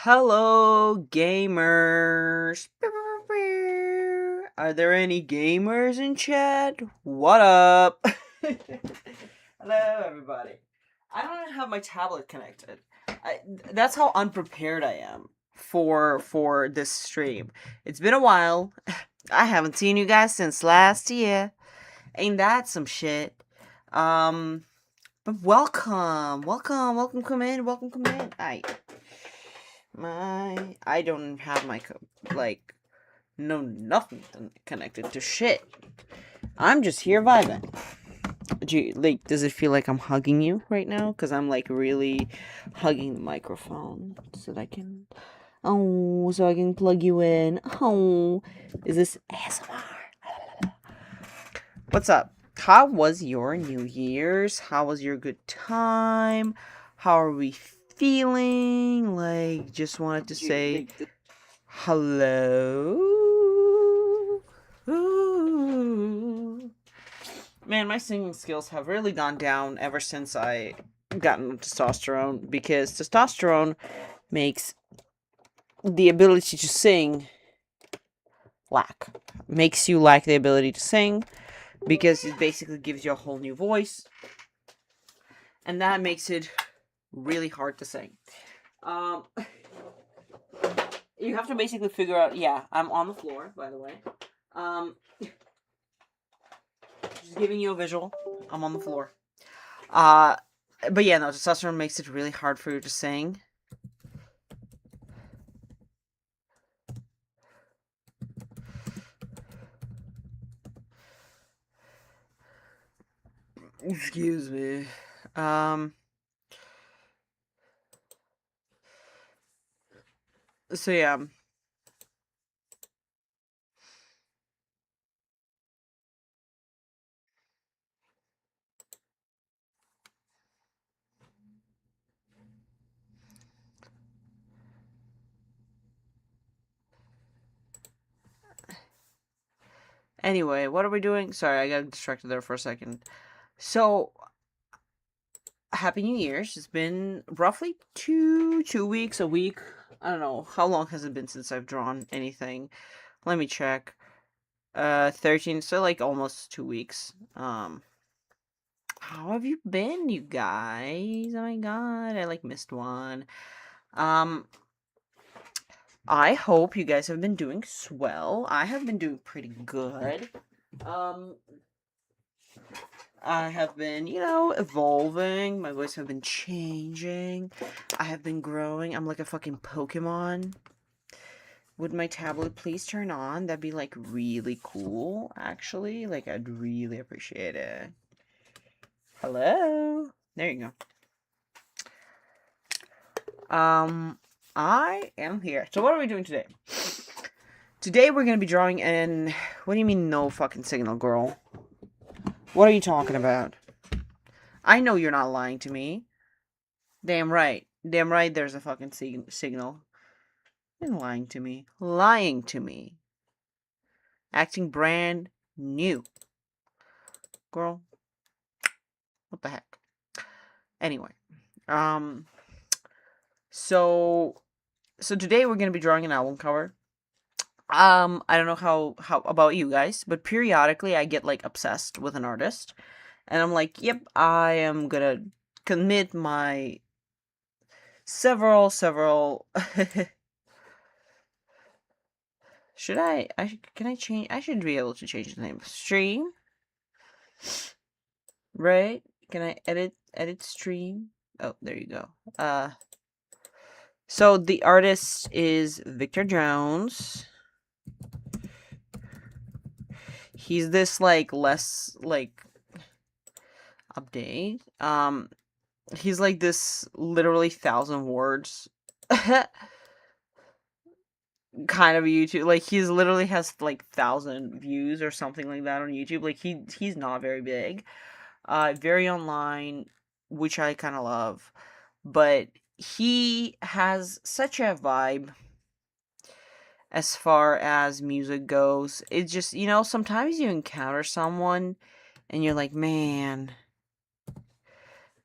Hello, gamers. Are there any gamers in chat? What up? Hello, everybody. I don't even have my tablet connected. That's how unprepared I am for this stream. It's been a while. I haven't seen you guys since last year. Ain't that some shit? But welcome, come in, come in. I don't have my nothing connected to shit. I'm just here vibing. Does it feel like I'm hugging you right now? Cause I'm like really hugging the microphone so that I can, so I can plug you in. Is this ASMR? What's up? How was your New Year's? How was your good time? How are we feeling? Just wanted to say hello. Ooh. Man, my singing skills have really gone down ever since I gotten testosterone, because testosterone makes the ability to sing makes you lack the ability to sing, because it basically gives you a whole new voice, and that makes it really hard to sing. You have to basically figure out. Yeah, I'm on the floor, by the way. Just giving you a visual. I'm on the floor. But yeah, no, testosterone makes it really hard for you to sing. Excuse me. So yeah. Anyway, what are we doing? Sorry, I got distracted there for a second. So, Happy New Year's. It's been roughly two weeks, a week. I don't know. How long has it been since I've drawn anything? Let me check. 13, so like almost 2 weeks. How have you been, you guys? Oh my god, I missed one. I hope you guys have been doing swell. I have been doing pretty good. I have been, evolving. My voice have been changing. I have been growing. I'm like a fucking Pokemon. Would my tablet please turn on? That'd be really cool, actually. I'd really appreciate it. Hello? There you go. I am here. So what are we doing today? Today we're gonna be drawing in... What do you mean no fucking signal, girl? What are you talking about? I know you're not lying to me. Damn right. Damn right there's a fucking signal. You're lying to me. Lying to me. Acting brand new. Girl. What the heck? Anyway. So today we're gonna be drawing an album cover. I don't know how about you guys, but periodically I get obsessed with an artist, and I'm like, yep, I am gonna commit my several can I change? I should be able to change the name. Stream, right? Can I edit stream? Oh, there you go. So the artist is Victor Jones. He's this less update. He's this literally 1,000 words kind of YouTube. He's literally has 1,000 views or something like that on YouTube. He's not very big. Very online, which I kind of love. But he has such a vibe as far as music goes. It's just, sometimes you encounter someone and you're like, man,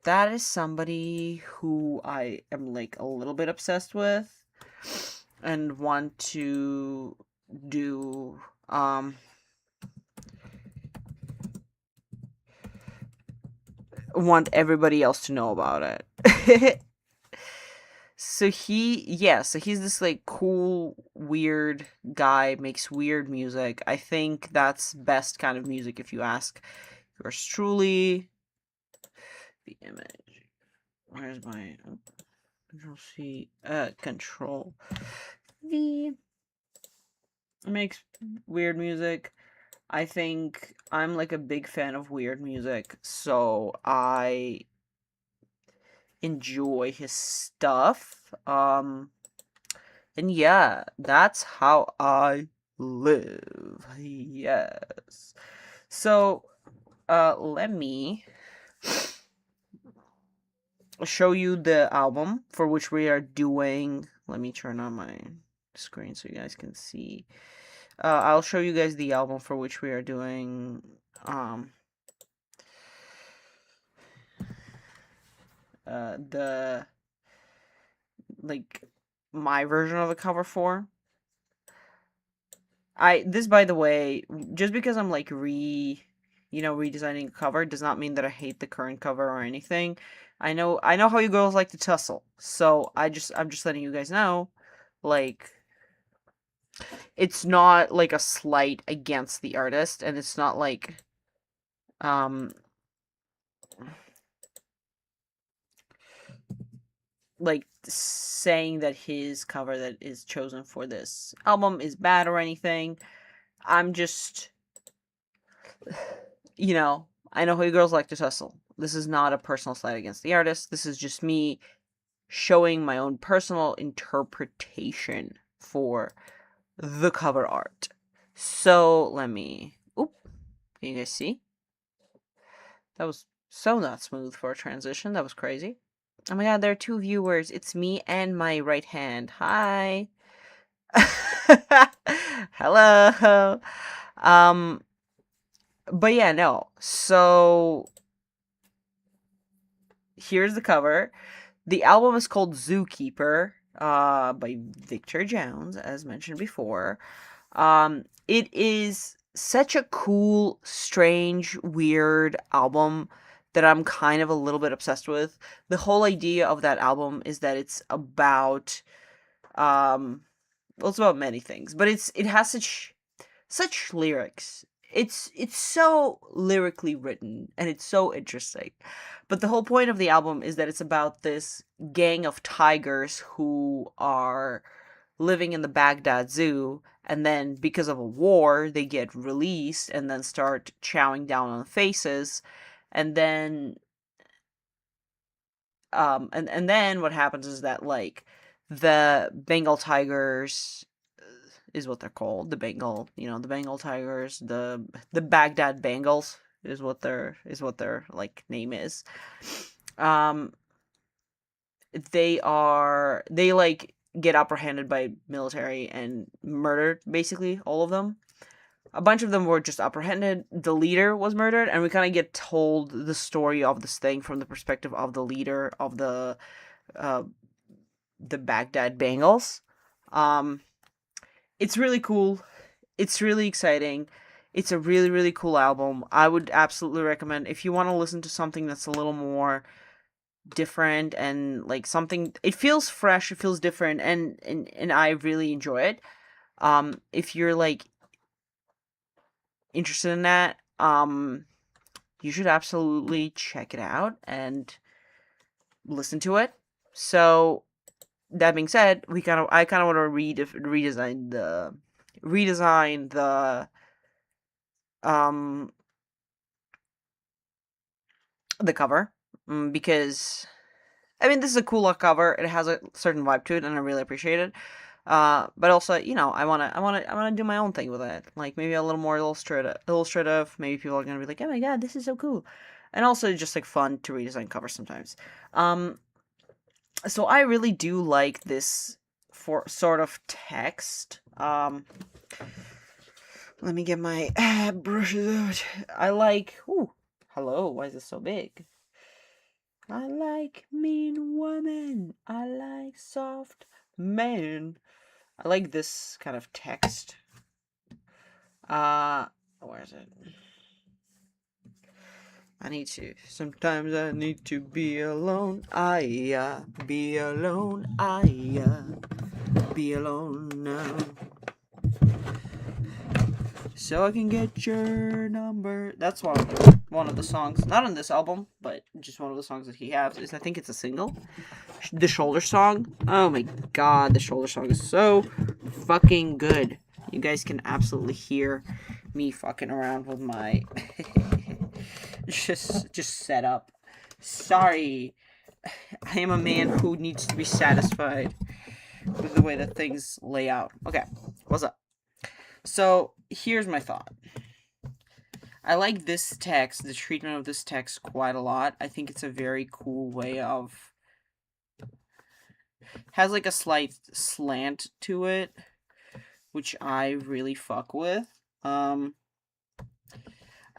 that is somebody who I am a little bit obsessed with. and want to do want everybody else to know about it. So he's this like cool, weird guy, makes weird music. I think that's best kind of music if you ask yours truly. The image. Where's my Control C? Control V. Makes weird music. I think I'm like a big fan of weird music, so I enjoy his stuff. And yeah, that's how I live. Yes. So, let me show you the album for which we are doing. Let me turn on my screen so you guys can see. I'll show you guys the album for which we are doing the like my version of the cover for. This, by the way, just because I'm like redesigning a cover does not mean that I hate the current cover or anything. I know how you girls like to tussle. So I'm just letting you guys know, like, it's not like a slight against the artist, and it's not um like saying that his cover that is chosen for this album is bad or anything. I'm just, I know how you girls like to tussle. This is not a personal slight against the artist. This is just me showing my own personal interpretation for the cover art. So let me. Oop. Can you guys see? That was so not smooth for a transition. That was crazy. Oh my god, there are 2 viewers. It's me and my right hand. Hi. Hello. But yeah, no. So here's the cover. The album is called Zookeeper, by Victor Jones, as mentioned before. It is such a cool, strange, weird album that I'm kind of a little bit obsessed with. The whole idea of that album is that it's about, well, it's about many things, but it has such lyrics. It's so lyrically written and it's so interesting. But the whole point of the album is that it's about this gang of tigers who are living in the Baghdad Zoo, and then because of a war they get released and then start chowing down on faces, and then and then what happens is that like the Bengal tigers is what they're called. The Bengal, the Bengal tigers, the Baghdad Bengals is what their like name is. Um, they like get apprehended by military and murdered, basically all of them. A bunch of them were just apprehended. The leader was murdered, and we kind of get told the story of this thing from the perspective of the leader of uh, the Baghdad Bengals. Um, it's really cool. It's really exciting. It's a really, really cool album. I would absolutely recommend if you want to listen to something that's a little more different and like something it feels fresh, it feels different, and I really enjoy it. If you're like interested in that, you should absolutely check it out and listen to it. So that being said, I kind of want to redesign um the cover, because I mean this is a cool cover. It has a certain vibe to it, and I really appreciate it. But also, I wanna do my own thing with it. Like maybe a little more illustrative. Maybe people are gonna be like, oh my god, this is so cool, and also just like fun to redesign covers sometimes. Um, so I really do like this for sort of text. Let me get my brushes out. I like. Ooh, hello. Why is it so big? I like mean women. I like soft man. I like this kind of text. Where is it? Sometimes I need to be alone. Be alone. Be alone now. So I can get your number. That's one of the songs. Not on this album, but just one of the songs that he has. I think it's a single. The Shoulder Song. Oh my god, the Shoulder Song is so fucking good. You guys can absolutely hear me fucking around with my just set up. Sorry. I am a man who needs to be satisfied with the way that things lay out. Okay, what's up? So, here's my thought. I like this text, the treatment of this text, quite a lot. I think it's a very cool way of... has like a slight slant to it, which I really fuck with. I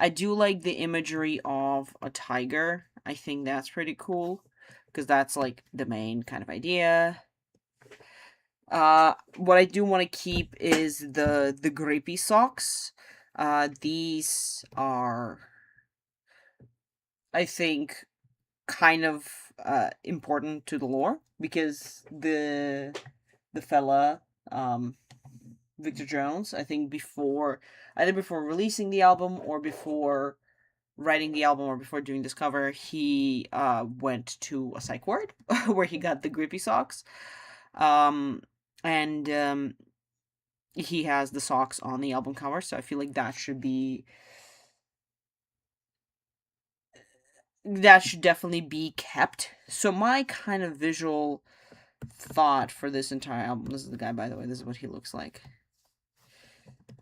do like the imagery of a tiger. I think that's pretty cool, because that's like the main kind of idea. What I do want to keep is the grippy socks. These are, I think, kind of important to the lore, because the fella, Victor Jones, I think either before releasing the album or before writing the album or before doing this cover, he went to a psych ward where he got the grippy socks. And he has the socks on the album cover, so I feel like that should definitely be kept. So my kind of visual thought for this entire album, this is the guy, by the way, this is what he looks like.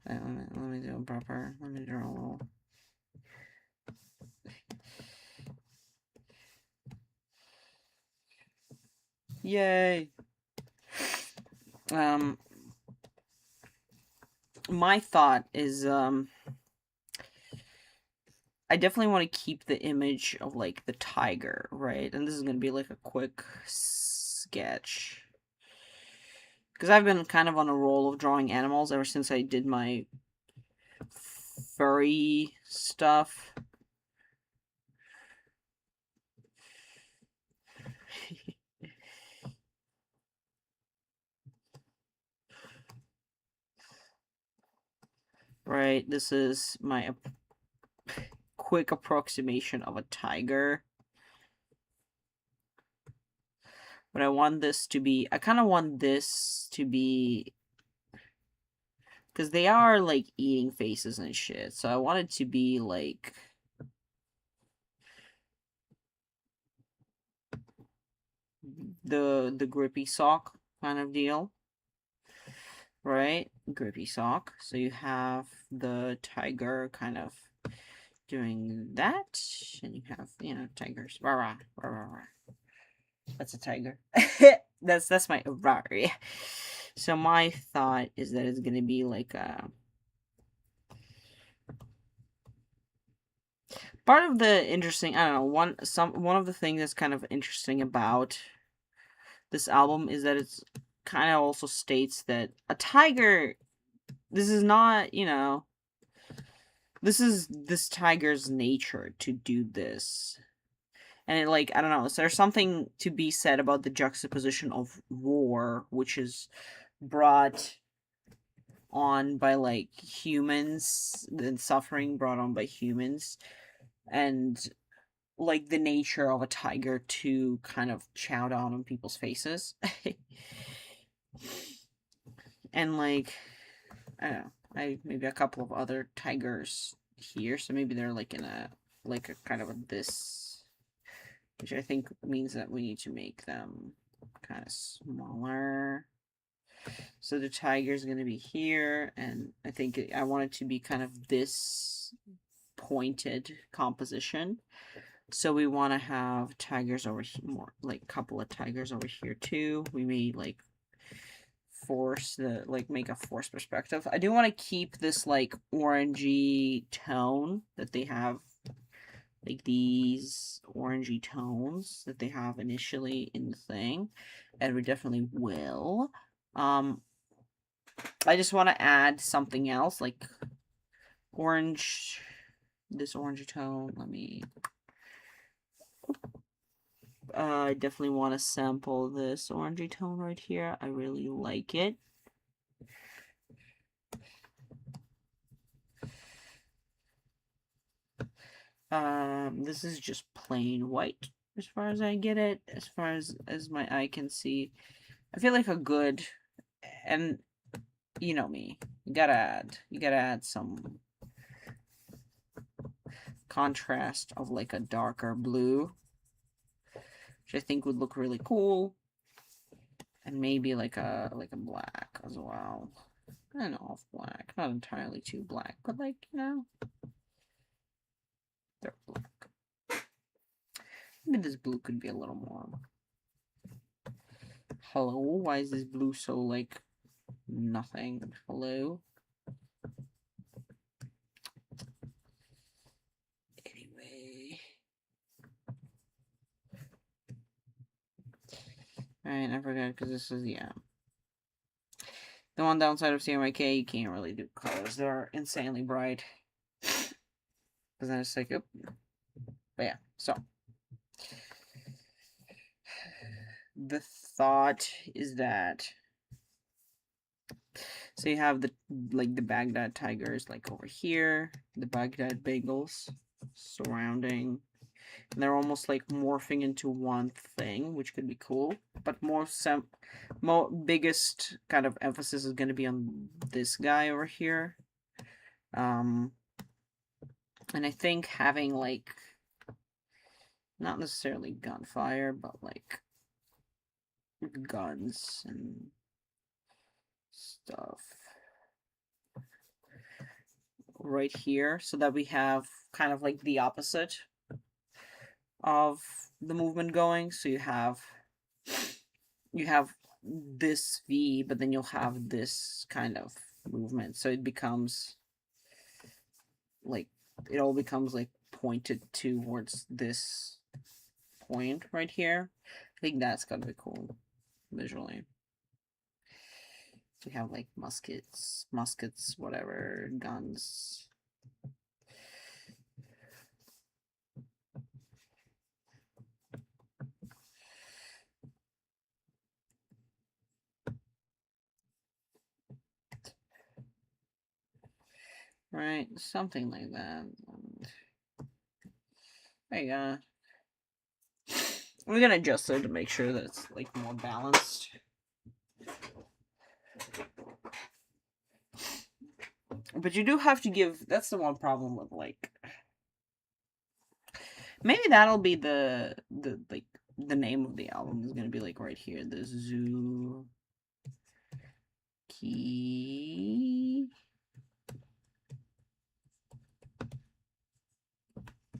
Let me do a proper, let me draw a little... Yay! My thought is, I definitely want to keep the image of, like, the tiger, right? And this is going to be, like, a quick sketch. Because I've been kind of on a roll of drawing animals ever since I did my furry stuff. Right, this is my quick approximation of a tiger. But I want this to be... I kind of want this to be... because they are, like, eating faces and shit. So I want it to be, like... the grippy sock kind of deal. Right? Grippy sock. So you have the tiger kind of doing that. And you have, you know, tigers. Rah, rah, rah, rah, rah. That's a tiger. that's my rah. So my thought is that it's gonna be like a... part of the interesting, I don't know, one of the things that's kind of interesting about this album is that it's kind of also states that a tiger, this is not, you know, this is this tiger's nature to do this. And it, like, I don't know, so there's something to be said about the juxtaposition of war, which is brought on by, like, humans, and suffering brought on by humans, and, like, the nature of a tiger to kind of chow down on people's faces. And, like, I don't know, maybe a couple of other tigers here, so maybe they're, like, in a, like, a kind of a this, which I think means that we need to make them kind of smaller. So the tiger's gonna be here, and I think I want it to be kind of this pointed composition. So we want to have tigers over here, more, like, a couple of tigers over here too. We may, like, make a force perspective. I do want to keep this, like, orangey tone that they have like these orangey tones that they have initially in the thing, and we definitely will. I just want to add something else, like orange, this orangey tone. Let me, I definitely want to sample this orangey tone right here. I really like it. This is just plain white as far as I get it, as far as my eye can see. I feel like a good, and you know me, you gotta add some contrast of like a darker blue, which I think would look really cool, and maybe like a black as well. And off black, not entirely too black, but like, you know, dark black. Maybe this blue could be a little more. Hello, why is this blue so like nothing? Hello. Anyway. Alright, I forgot because this is, yeah. The one downside of CMYK, you can't really do colors. They're insanely bright. Because then it's like, oop. But yeah, so. The thought is that, so you have the, like, the Baghdad tigers, like, over here. The Baghdad bagels surrounding. And they're almost, like, morphing into one thing, which could be cool. But biggest kind of emphasis is going to be on this guy over here. And I think having, like, not necessarily gunfire, but, like, guns and stuff right here, so that we have kind of, like, the opposite of the movement going. So you have this V, but then you'll have this kind of movement. So it becomes, like, it all becomes, like, pointed towards this point right here. I think that's gonna be cool visually. We have like muskets, whatever, guns. Right, something like that. There you go. We're gonna adjust it to make sure that it's like more balanced. But you do have to give, that's the one problem with, like, maybe that'll be the like, the name of the album is gonna be like right here, the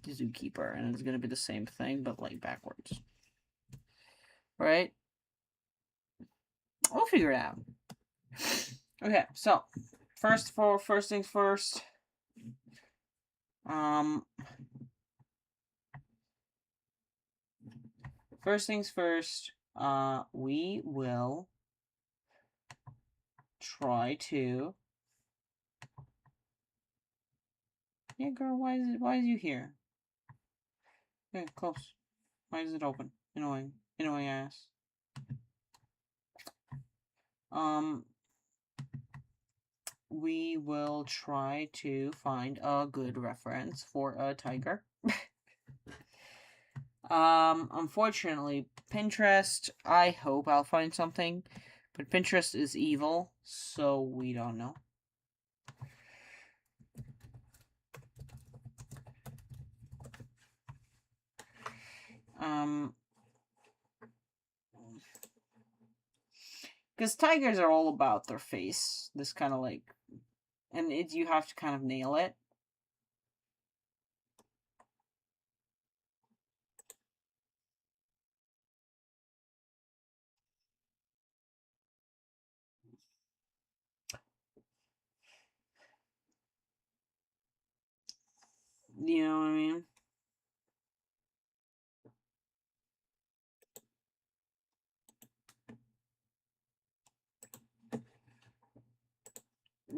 Zookeeper, and it's gonna be the same thing, but like backwards. Right? We'll figure it out. Okay, so first things first. First things first. We will try to. Yeah, girl. Why is you here? Okay, close. Why is it open? Annoying ass. We will try to find a good reference for a tiger. Unfortunately, Pinterest, I hope I'll find something, but Pinterest is evil, so we don't know. Because tigers are all about their face, this kind of like, and you have to kind of nail it. You know what I mean?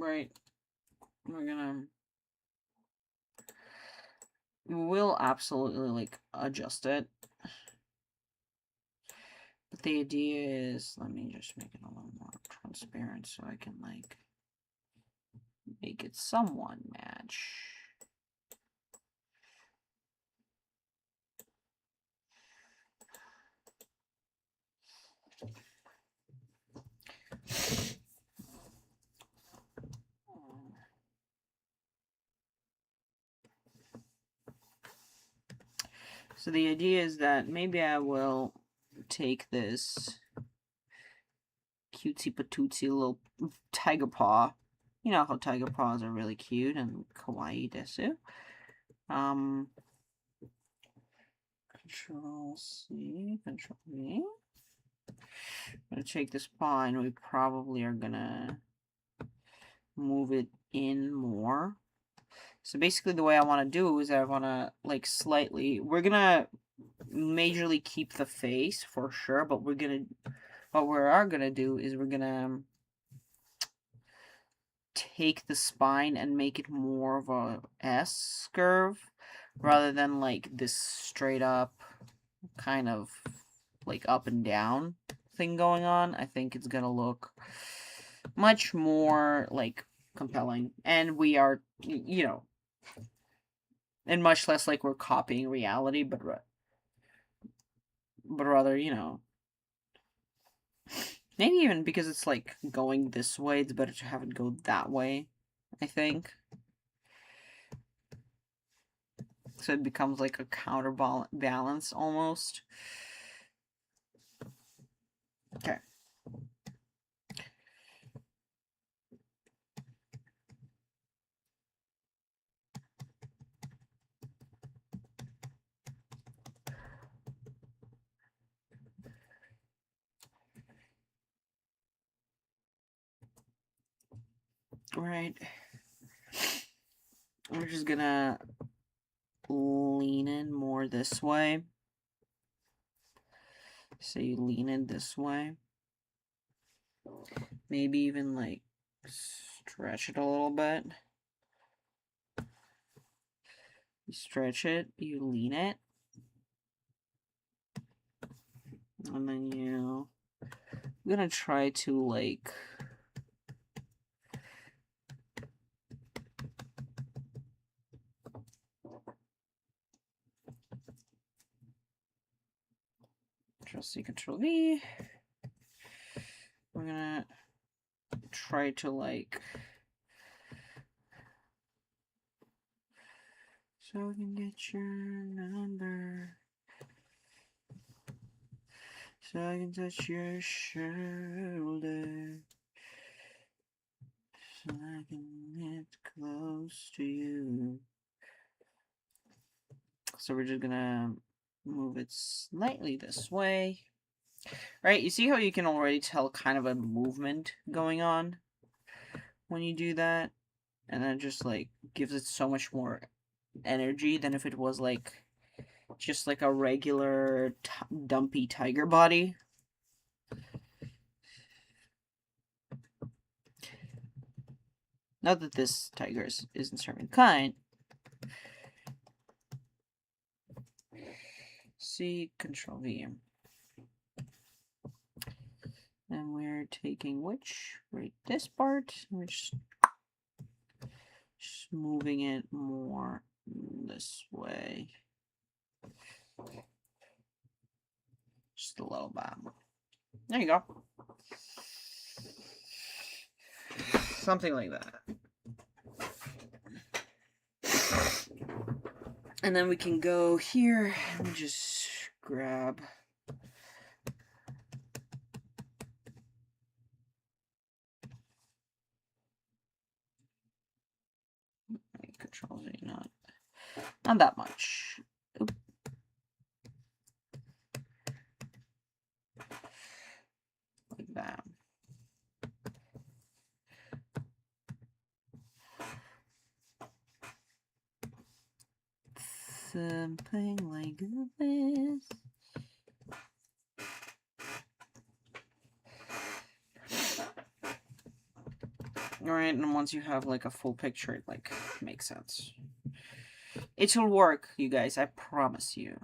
Right. We'll absolutely, like, adjust it. But the idea is, let me just make it a little more transparent so I can, like, make it somewhat match. So the idea is that maybe I will take this cutesy patootsy little tiger paw. You know how tiger paws are really cute and kawaii desu. Control C, Control V. I'm gonna take this paw and we probably are gonna move it in more. So basically the way I want to do is I want to, like, slightly, we're gonna majorly keep the face for sure, but what we are gonna do is we're gonna take the spine and make it more of a S curve rather than like this straight up kind of like up and down thing going on. I think it's gonna look much more like compelling, and we are, you know, and much less like we're copying reality, but rather, you know, maybe even because it's like going this way, it's better to have it go that way, I think. So it becomes like a counterbalance almost. Okay. Right. We're just gonna lean in more this way. So you lean in this way. Maybe even like stretch it a little bit. You stretch it, you lean it. And then I'm gonna try to like Control-C, Control-V. We're gonna try to like, so I can get your number, so I can touch your shoulder, so I can get close to you. So we're just gonna move it slightly this way. Right, you see how you can already tell kind of a movement going on when you do that? And that just like gives it so much more energy than if it was like just like a regular dumpy tiger body. Not that this tiger isn't serving kind. C, Control V. And we're taking which? Right, this part. We're just moving it more this way. Just a little bit. There you go. Something like that. And then we can go here and just grab Control Z, not that much. Oop. Like that. Something like this. Alright, and once you have like a full picture, it like makes sense. It'll work, you guys, I promise you.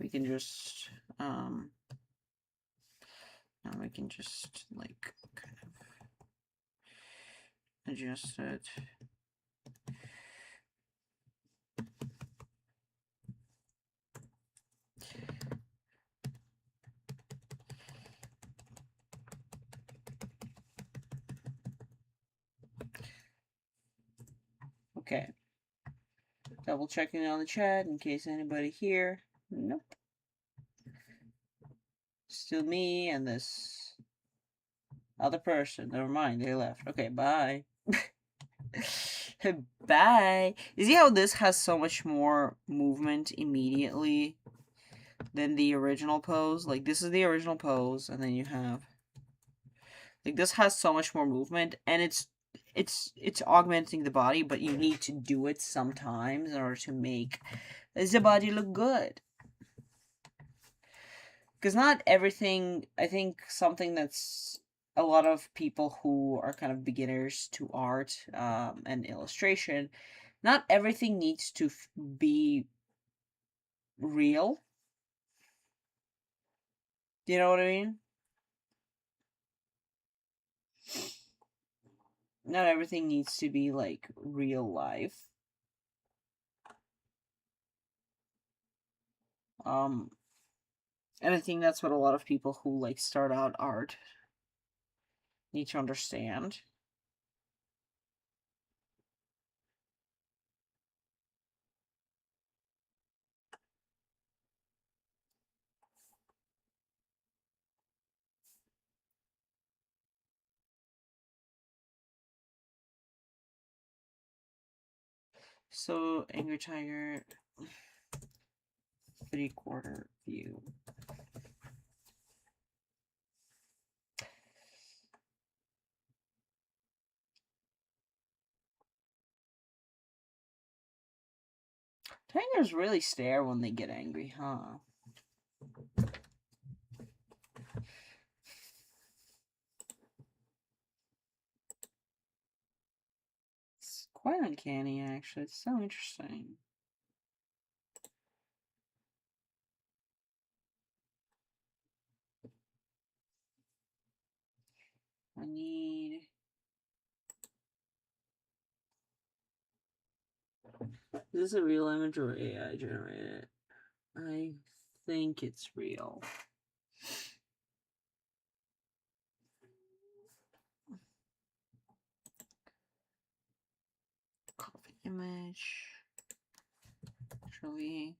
We can just now we can just like kind of adjust it. Okay. Double checking on the chat in case anybody here. Nope. Still me and this other person. Never mind, they left. Okay, bye. Bye. You see how this has so much more movement immediately than the original pose? Like, this is the original pose, and then you have... Like, this has so much more movement, and it's augmenting the body, but you need to do it sometimes in order to make the body look good. Because not everything, I think something that's a lot of people who are kind of beginners to art and illustration, not everything needs to be real. Do you know what I mean? Not everything needs to be like real life. And I think that's what a lot of people who like start out art need to understand. So, Angry Tiger, 3/4 view. Tigers really stare when they get angry, huh? It's quite uncanny, actually. It's so interesting. I need... Is this a real image or AI generated? I think it's real. Copy image. Actually...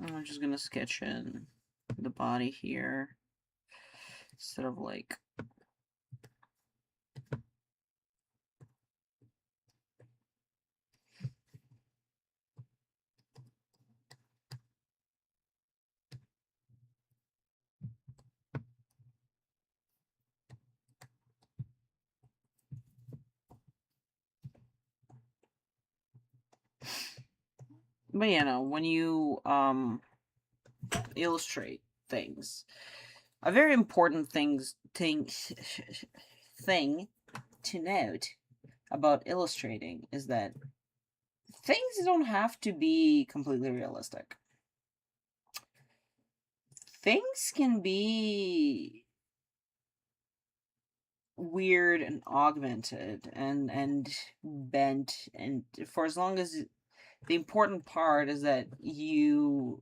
I'm just gonna sketch in the body here instead of like... But you know, when you illustrate things, a very important thing to note about illustrating is that things don't have to be completely realistic. Things can be weird and augmented and bent, and for as long as the important part is that you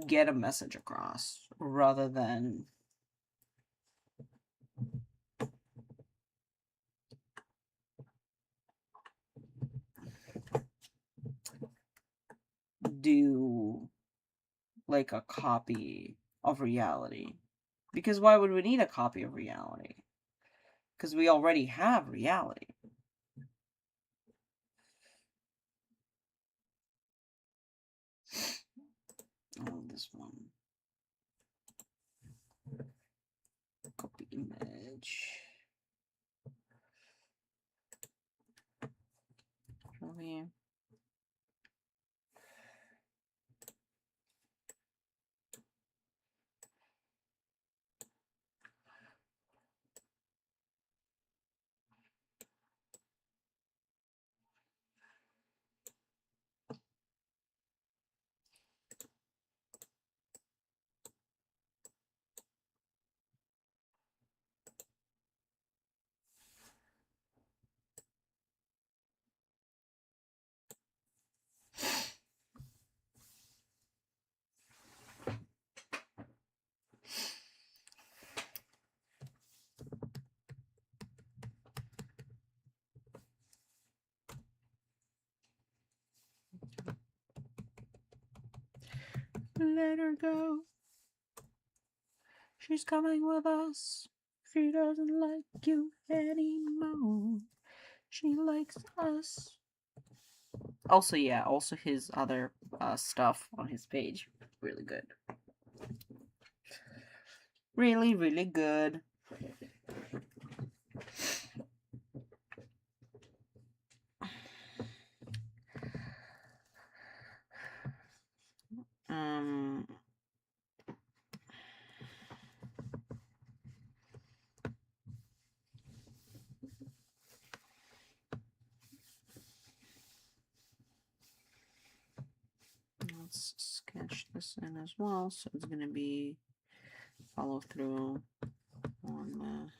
get a message across rather than do like a copy of reality. Because why would we need a copy of reality? Because we already have reality. Oh, this one. Copy image. Over here. Let her go. She's coming with us. She doesn't like you anymore. She likes us. Also, yeah, also his other stuff on his page. Really good. Really, really good. Um, let's sketch this in as well. So it's gonna be follow through on the.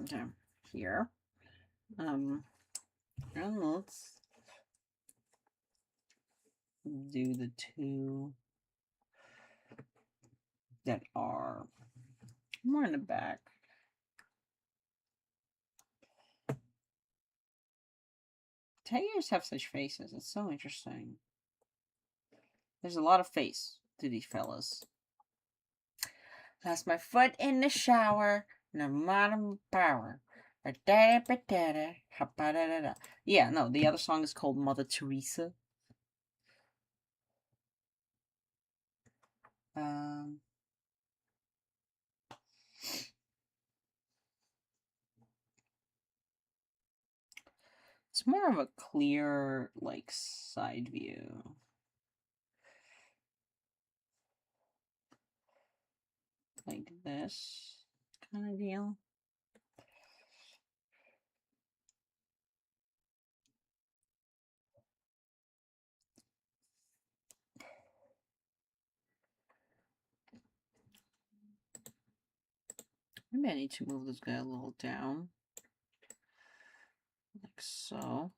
Okay, here. And let's do the two that are more in the back. Tigers have such faces. It's so interesting. There's a lot of face to these fellas. Lost my foot in the shower. No modern power. Yeah, no, the other song is called Mother Teresa. It's more of a clear, like, side view. Like this kind of deal. Maybe I need to move this guy a little down. Like so.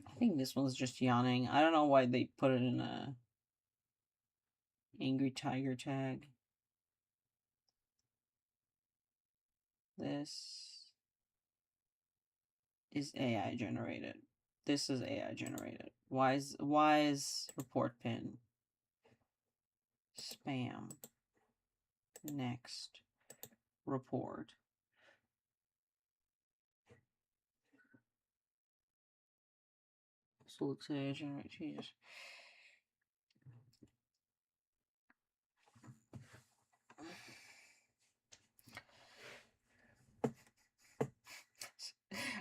I think this one's just yawning. I don't know why they put it in a angry tiger tag. This is AI generated. This is AI generated. Why is report pin spam? Next report. So let's say generate Jesus.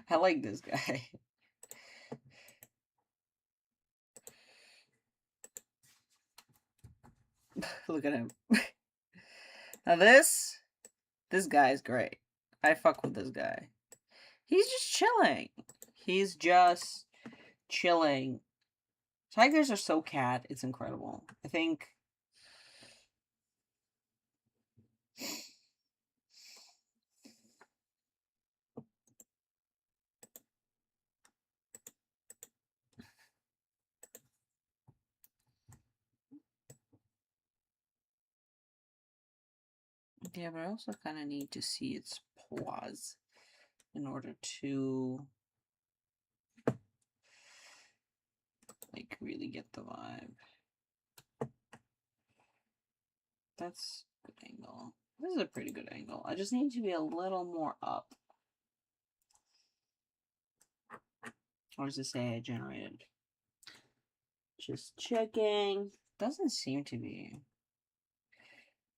I like this guy. Look at him. Now this guy is great. I fuck with this guy. He's just chilling. He's just chilling. Tigers are so cat. It's incredible. I think. Yeah, but I also kind of need to see its paws in order to like really get the vibe. That's a good angle. This is a pretty good angle. I just need to be a little more up. Or does it say I generated? Just checking. Doesn't seem to be.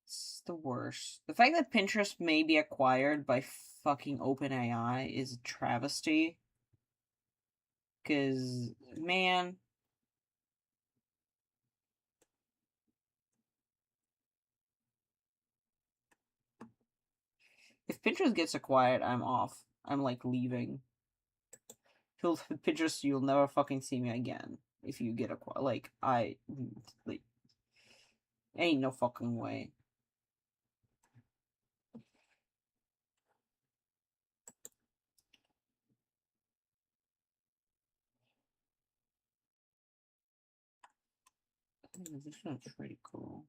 It's the worst. The fact that Pinterest may be acquired by fucking OpenAI is a travesty. Because, man. If Pinterest gets acquired, I'm off. I'm like leaving. Pinterest, you'll never fucking see me again if you get acquired. Like, ain't no fucking way. This one's pretty cool.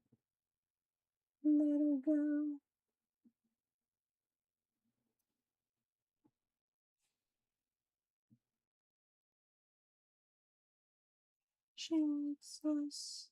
Let her go. Jesus.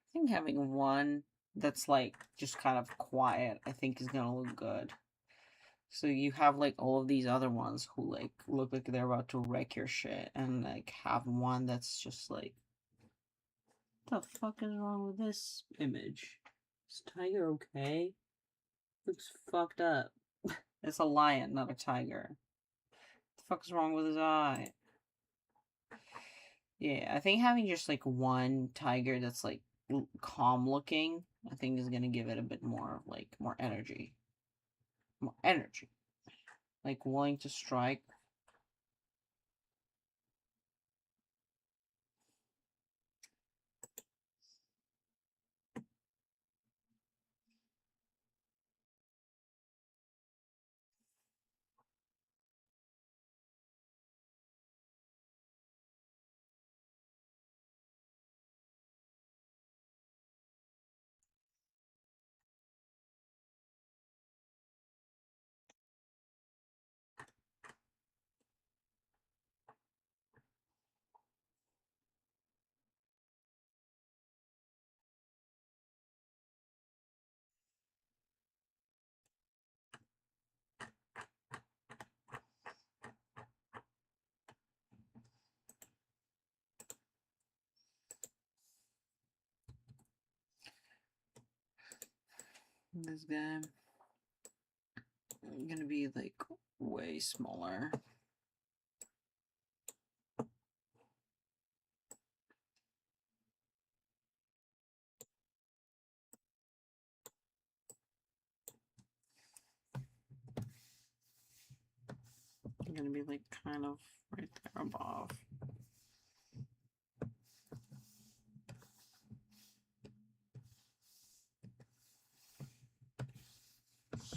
I think having one that's like just kind of quiet, I think is gonna look good. So you have like all of these other ones who like look like they're about to wreck your shit, and like have one that's just like, what the fuck is wrong with this image? Is Tiger okay? Looks fucked up. It's a lion, not a tiger. What the fuck is wrong with his eye? Yeah, I think having just like one tiger that's like calm looking, I think is gonna give it a bit more like more energy. More energy. Like willing to strike. This guy gonna be like way smaller. Gonna be like kind of right there above.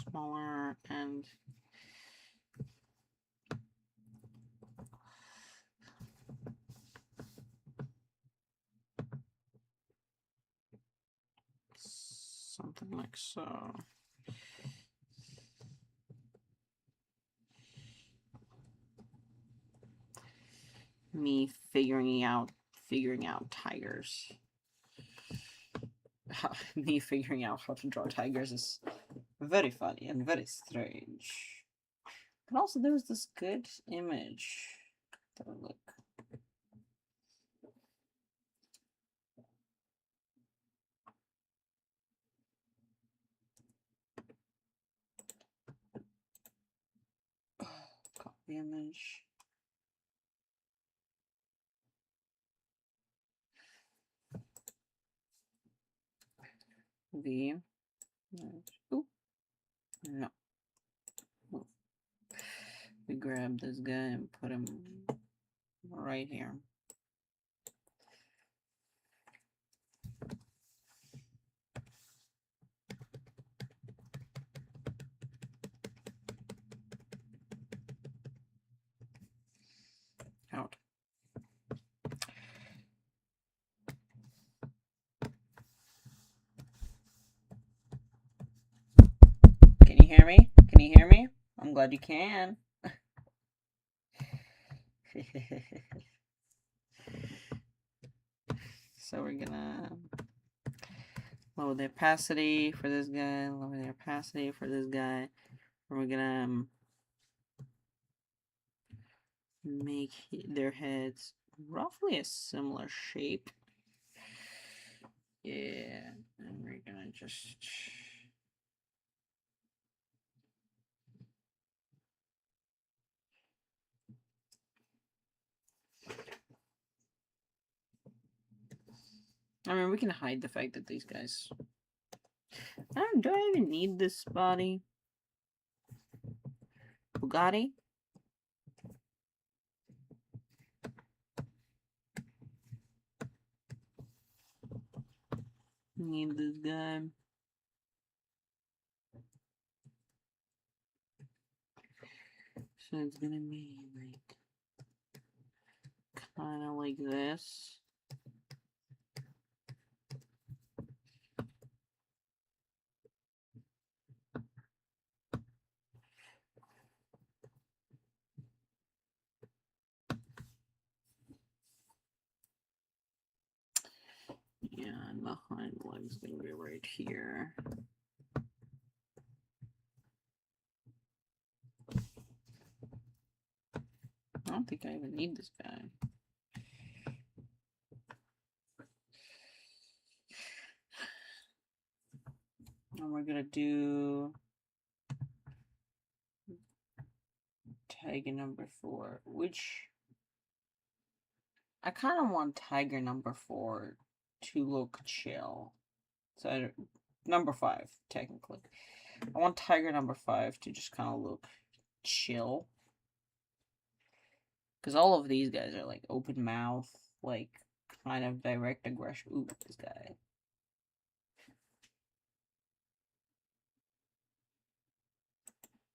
Smaller and Something like so. Me figuring out tigers. Me figuring out how to draw tigers is very funny and very strange. But also, there's this good image. Look. Copy image. V. Ooh. No. Ooh. We grab this guy and put him right here. Out. Can you hear me? Can you hear me? I'm glad you can. So we're gonna lower the opacity for this guy, lower the opacity for this guy. And we're gonna make their heads roughly a similar shape. Yeah, and we're gonna just... I mean, we can hide the fact that these guys... do I even need this body? Bugatti? Need this guy. So it's gonna be like... kind of like this. Yeah, and the hind leg's gonna be right here. I don't think I even need this guy. And we're gonna do tiger number 4, which I kind of want tiger number 4 to look chill. So number 5, technically. I want tiger number 5 to just kind of look chill. Because all of these guys are like open mouth, like kind of direct aggression. Ooh, this guy.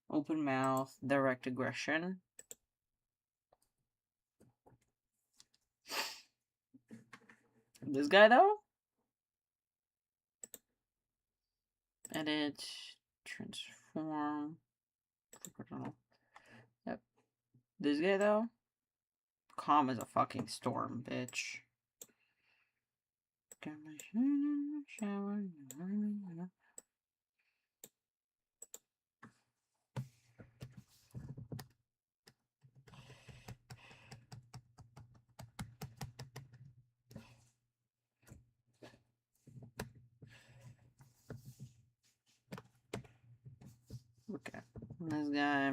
Open mouth, direct aggression. This guy, though? Edit, transform. Yep. This guy, though? Calm as a fucking storm, bitch. Got my shower. Okay, this guy.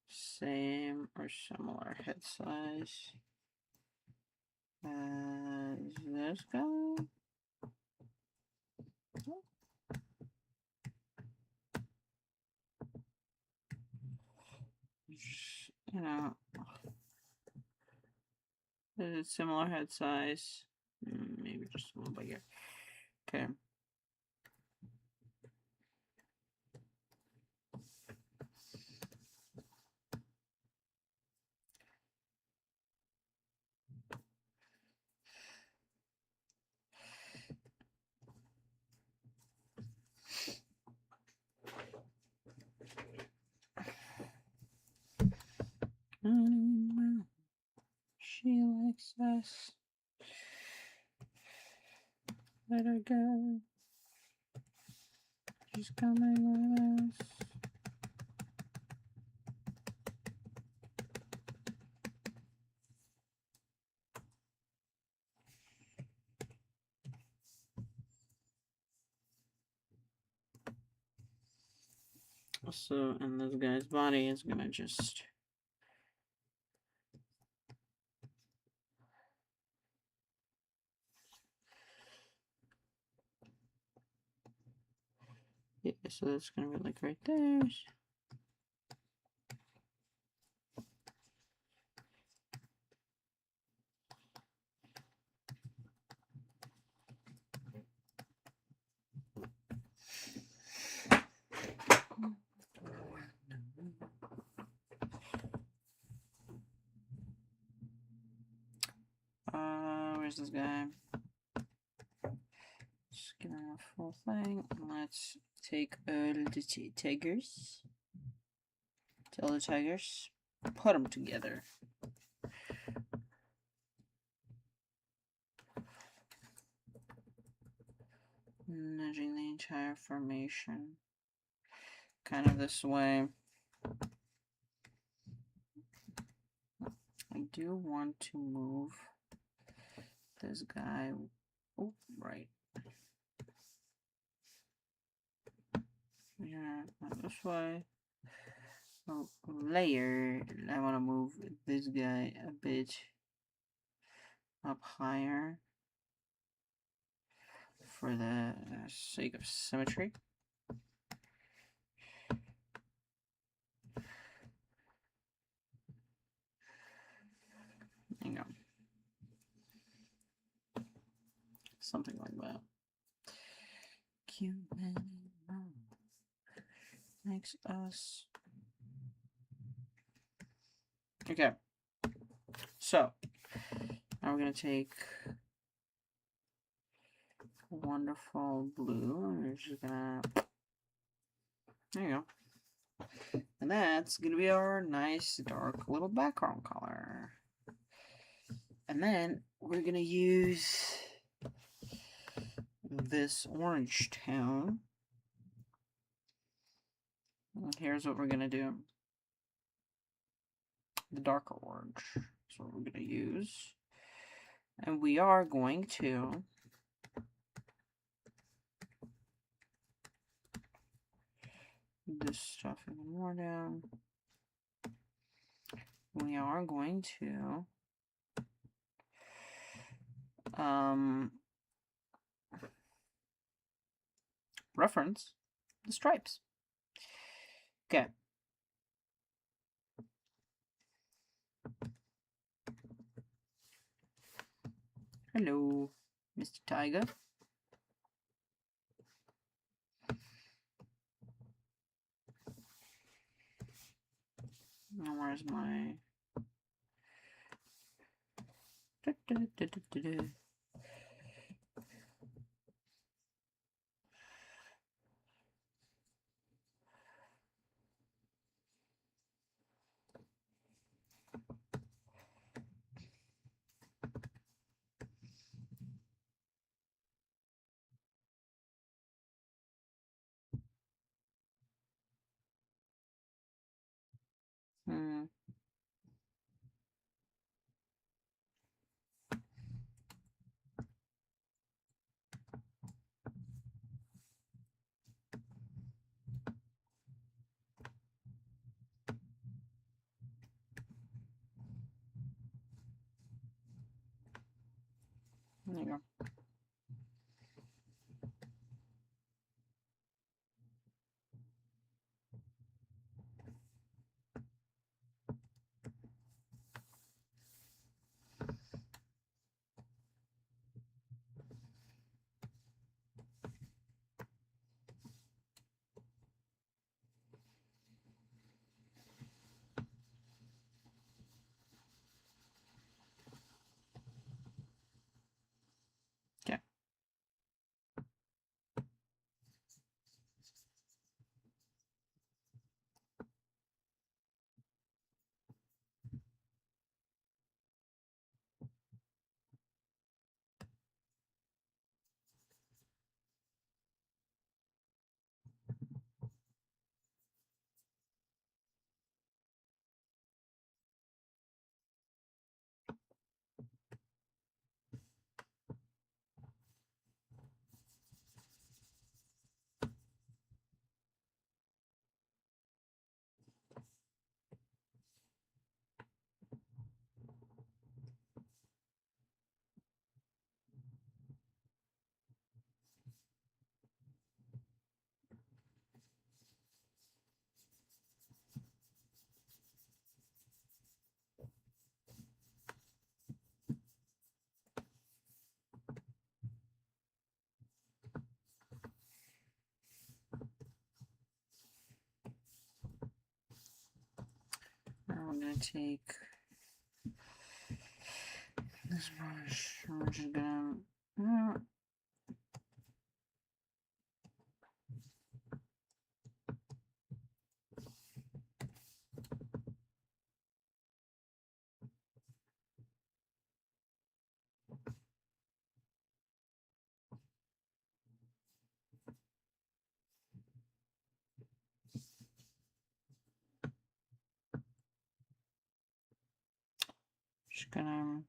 Same or similar head size as this guy. Just, you know, is it similar head size? Maybe just a little bigger. Okay. She likes us. Let her go. She's coming with us. So, and this guy's body is gonna just... Yeah, so that's gonna be like right there. Where's this guy? Just give him a full thing. Let's take all the tigers. Tell the tigers. Put them together. Nudging the entire formation. Kind of this way. I do want to move this guy. Oh, right. Yeah, not this way. Oh, layer. I want to move this guy a bit up higher for the sake of symmetry. There you go. Something like that. Makes us... Okay. So, now we're going to take wonderful blue, and we're just gonna... There you go. And that's gonna be our nice dark little background color. And then we're gonna use this orange tone. And here's what we're gonna do. The darker orange is what we're gonna use. And we are going to this stuff even more down. We are going to reference the stripes. Okay. Hello, Mr. Tiger. Now where's my... There you go. gonna take this brush. We're just gonna. Just gonna.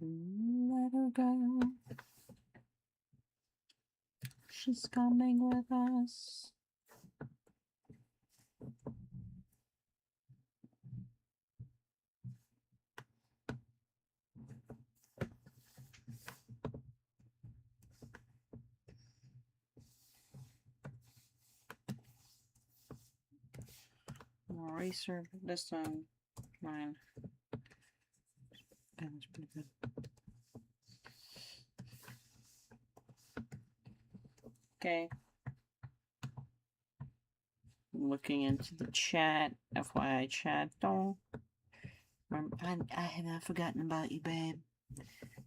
Let her go. She's coming with us. Eraser, but this time mine. That was pretty good. Okay. Looking into the chat. FYI chat, don't. I have not forgotten about you, babe.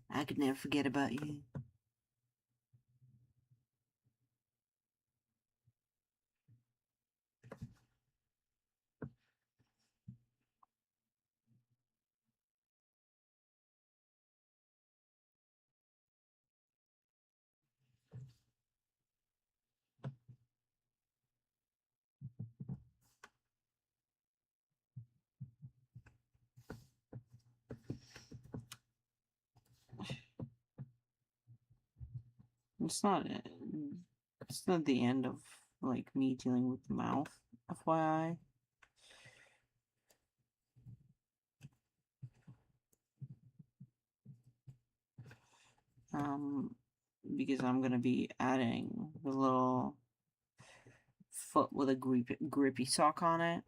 I could never forget about you. It's not. It's not the end of like me dealing with the mouth. FYI. Because I'm gonna be adding the little foot with a grippy sock on it.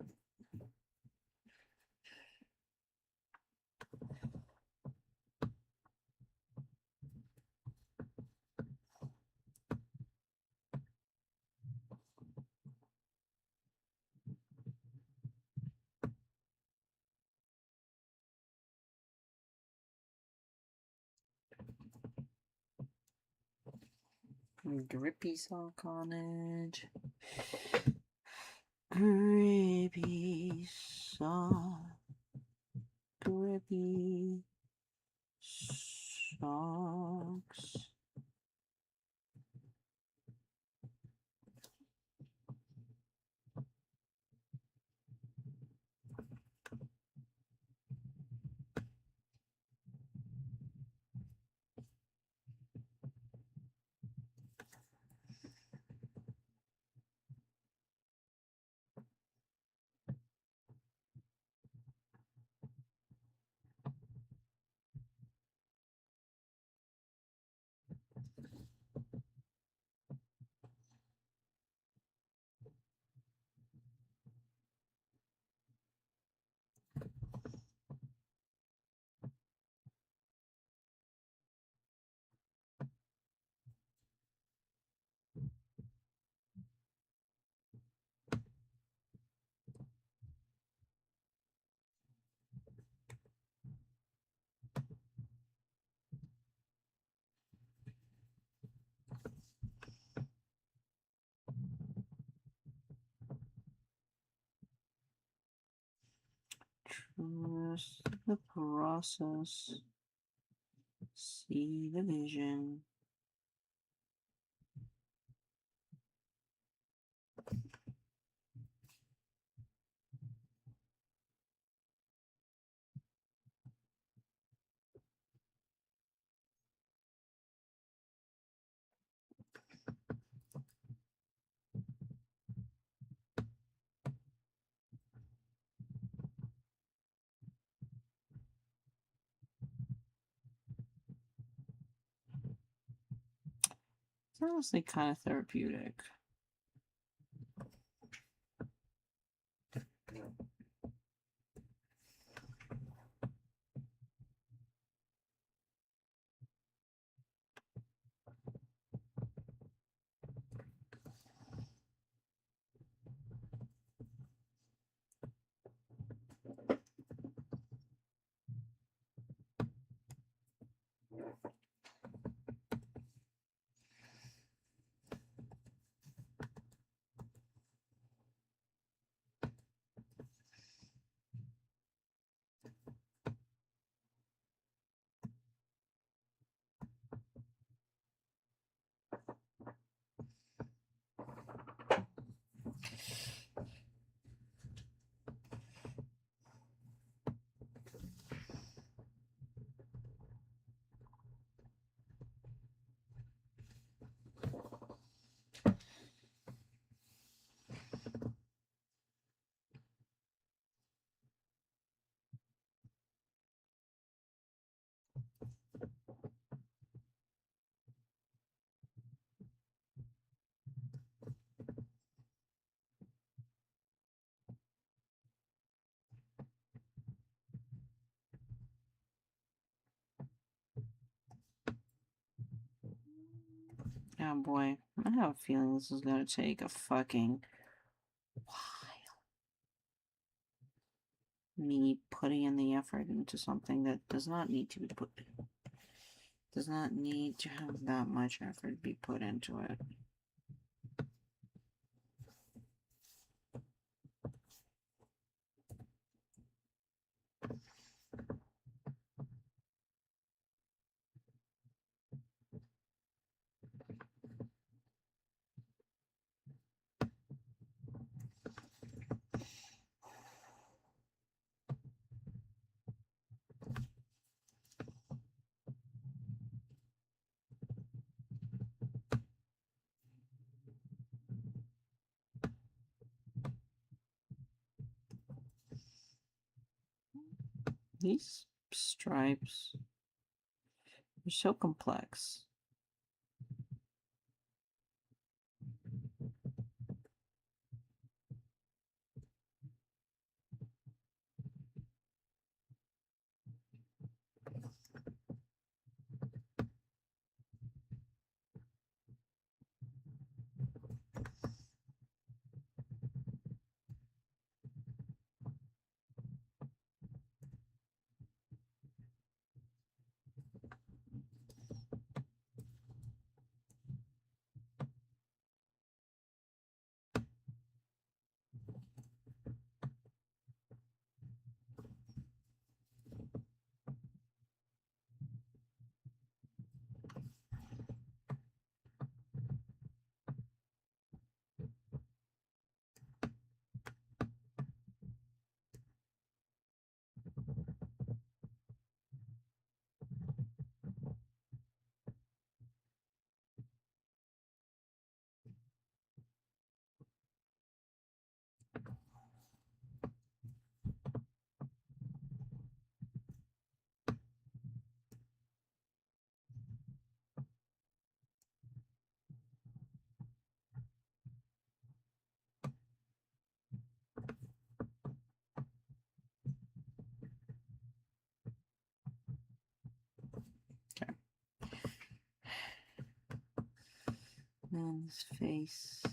Grippy sock on it. Grippy sock. Grippy socks. Trust the process. See the vision. It's honestly kind of therapeutic. Oh boy, I have a feeling this is gonna take a fucking while. Me putting in the effort into something that does not need to be put in. Does not need to have that much effort be put into it. These stripes are so complex. And his face.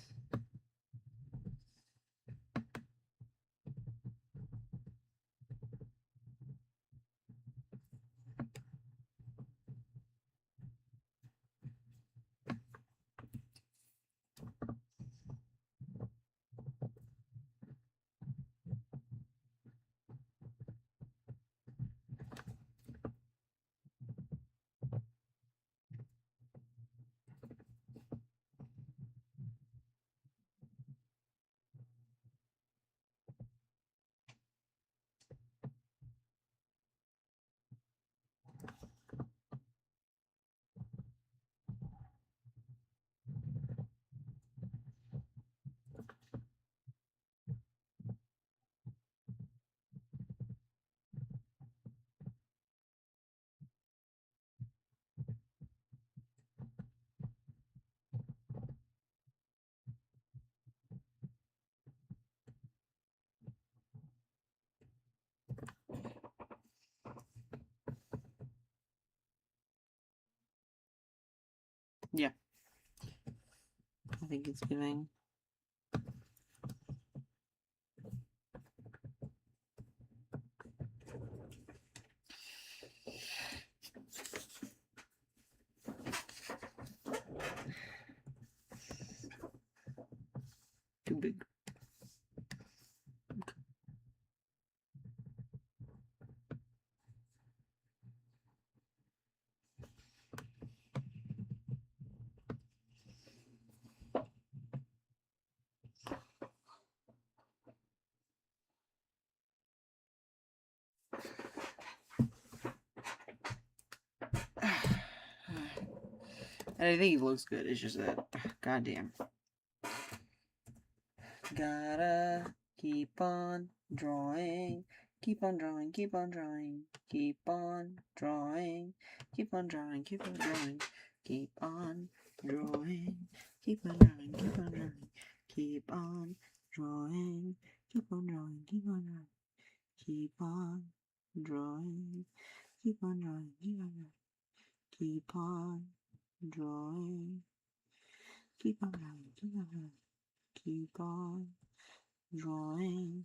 Yeah. I think it's giving. Too big. And I think it looks good. It's just that, goddamn. Gotta keep on drawing. Keep on drawing, keep on drawing, keep on drawing, keep on drawing, keep on drawing, keep on drawing, keep on drawing, keep on drawing, keep on drawing, keep on drawing, keep on drawing, keep on drawing, keep on drawing, keep on drawing, keep on drawing, keep on drawing, keep on drawing.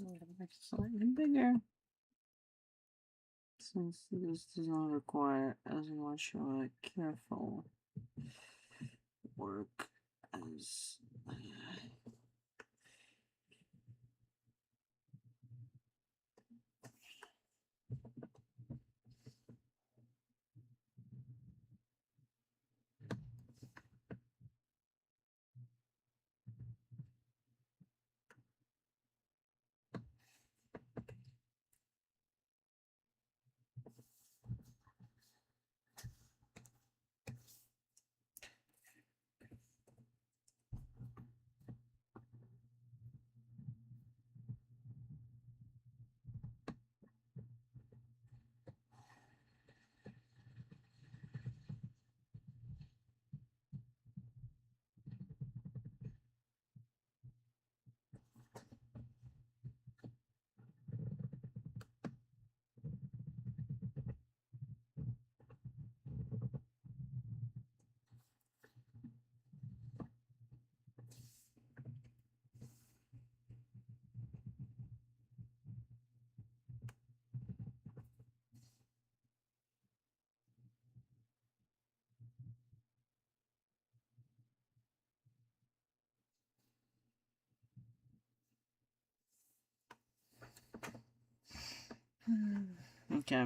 Make it slightly bigger. Since this does not require as much of a careful work as okay.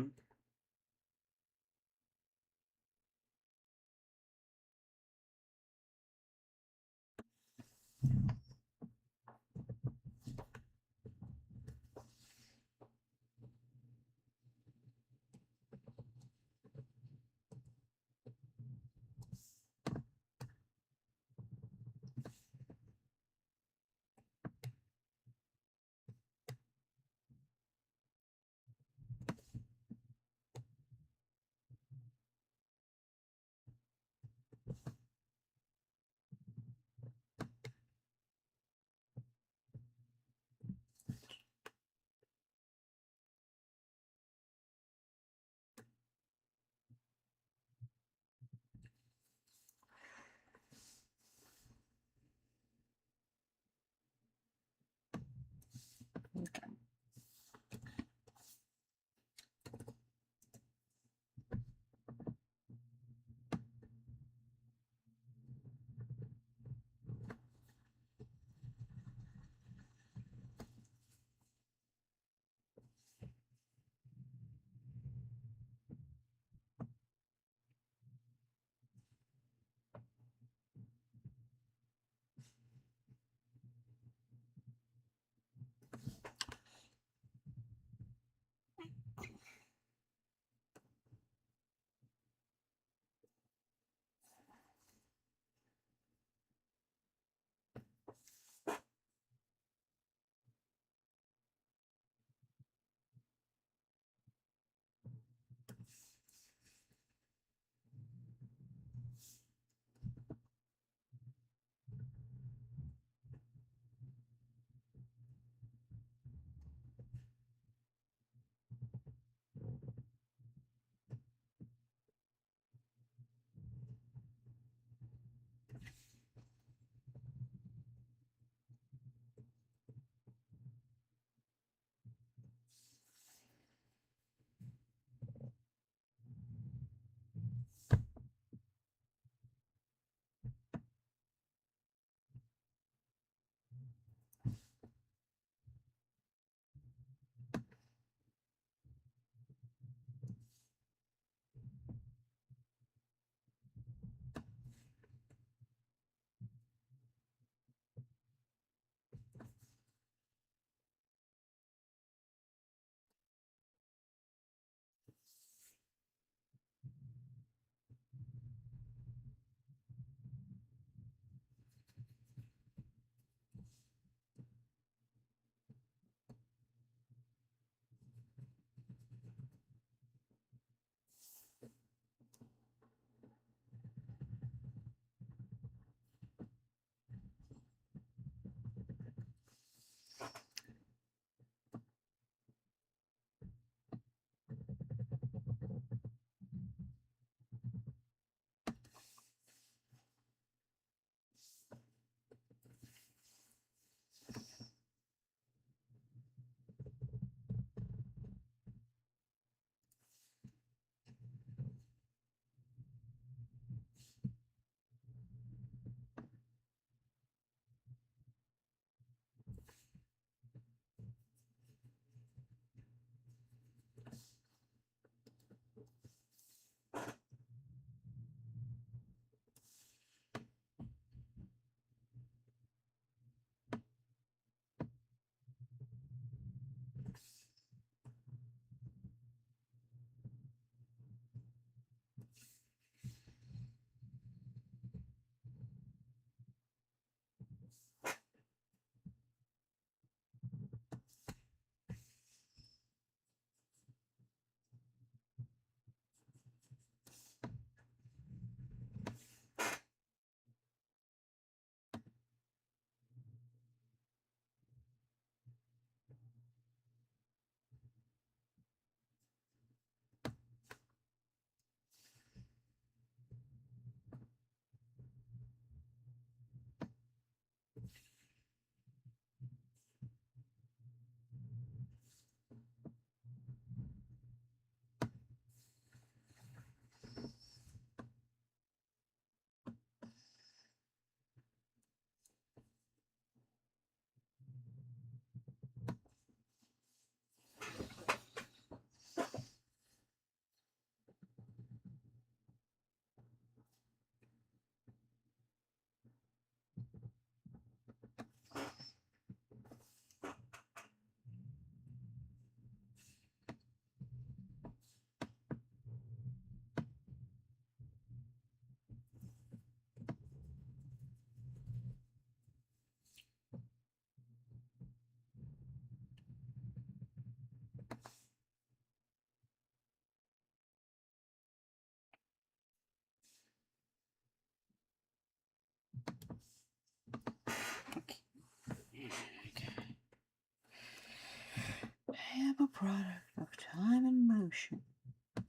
am a product of time and motion.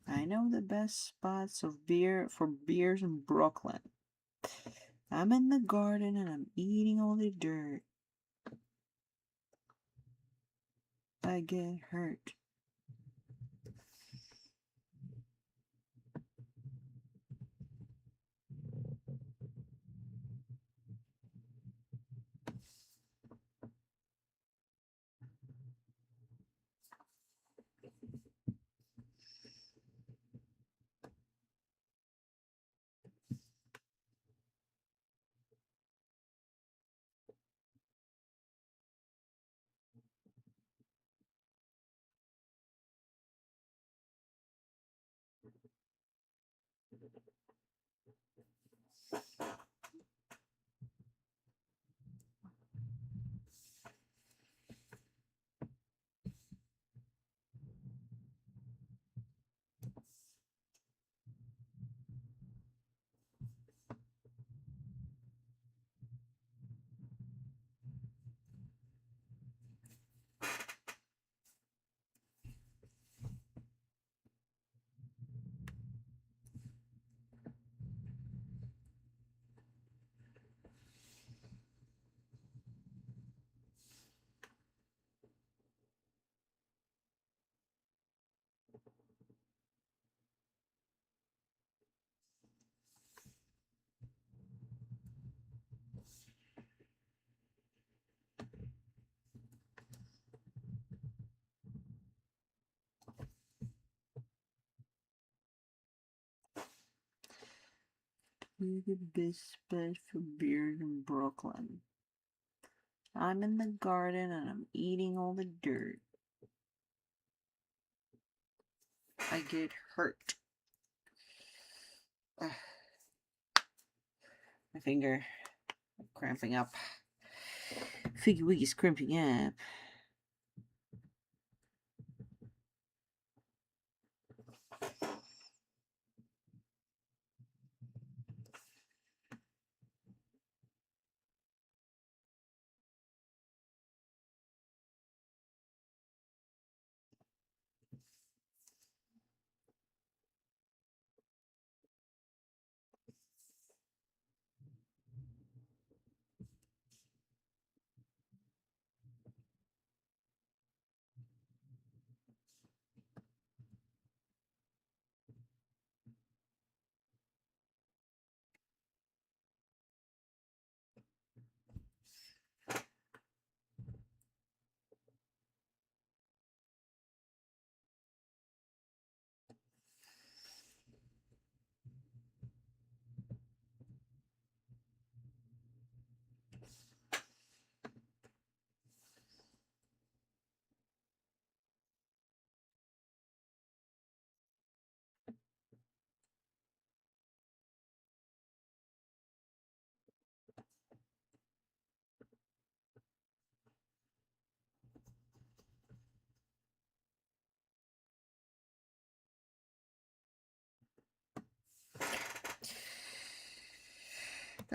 I know the best spots of beers in Brooklyn. I'm in the garden and I'm eating all the dirt. I get hurt. You're the best spot for beers in Brooklyn. I'm in the garden and I'm eating all the dirt. I get hurt. Ugh. My finger cramping up. Figgy Wiggy's crimping up.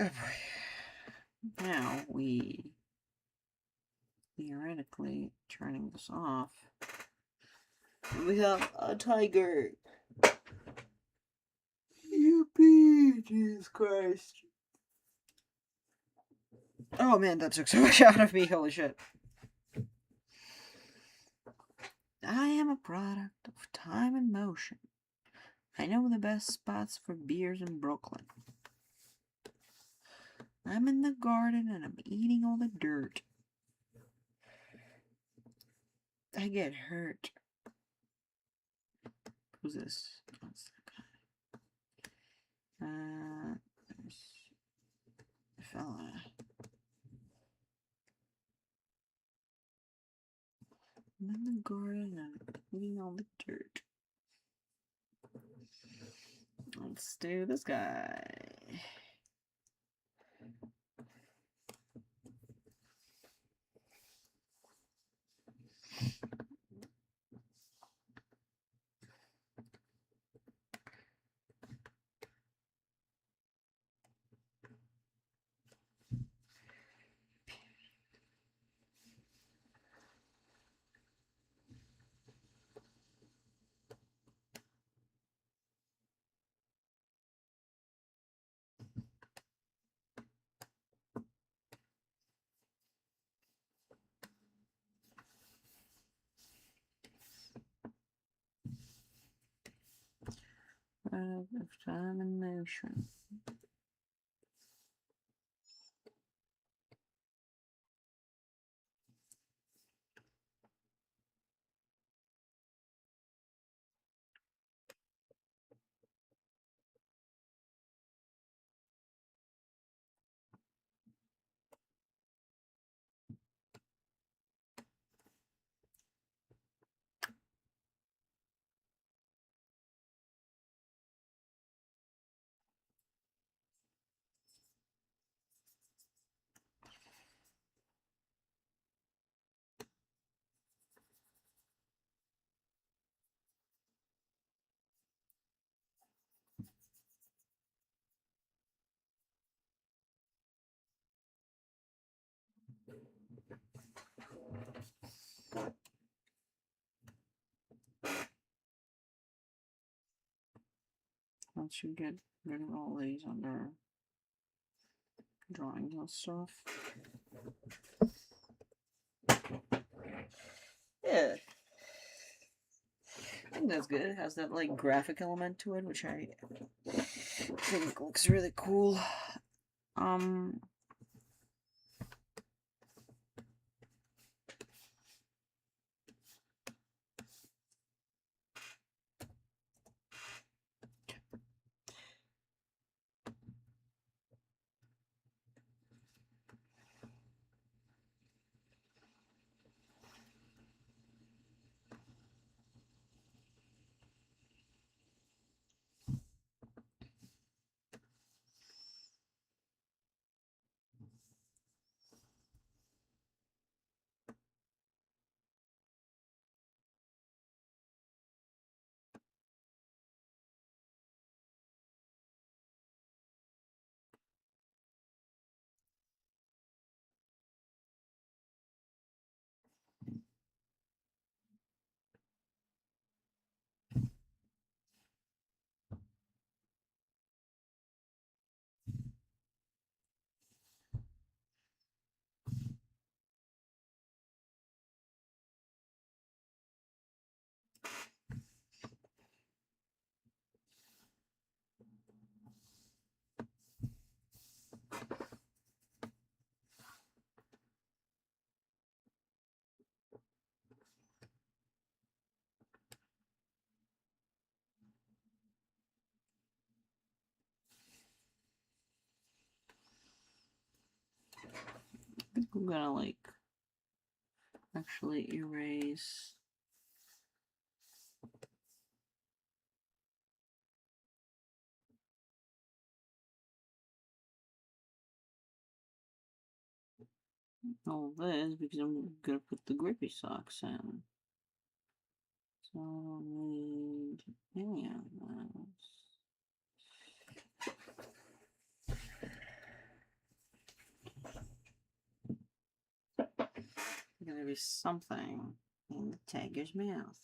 Oh boy. Now we theoretically turning this off. We have a tiger. Yippee! Jesus Christ. Oh man, that took so much out of me. Holy shit. I am a product of time and motion. I know the best spots for beers in Brooklyn. I'm in the garden and I'm eating all the dirt. I get hurt. Who's this? What's that guy? There's a fella. I'm in the garden and I'm eating all the dirt. Let's do this guy. product of time and motion. Once you get rid of all these under drawing and stuff. Yeah. I think that's good. It has that like graphic element to it, which I think looks really cool. I think I'm gonna like actually erase all this because I'm gonna put the grippy socks in. So I don't need any of those. There's gonna be something in the tiger's mouth.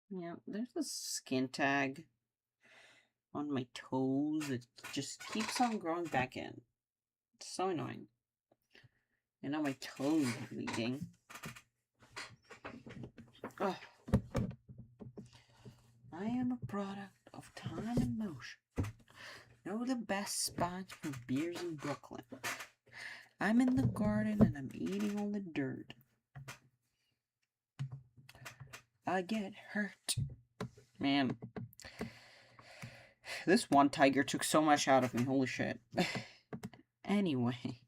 Yeah, there's a skin tag on my toes. It just keeps on growing back in. It's so annoying. And now my toes are bleeding. Oh. I am a product of time and motion. Know the best spots for beers in Brooklyn. I'm in the garden and I'm eating all the dirt. I get hurt. Man. This one tiger took so much out of me. Holy shit. Anyway.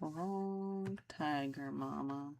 Wrong tiger, mama.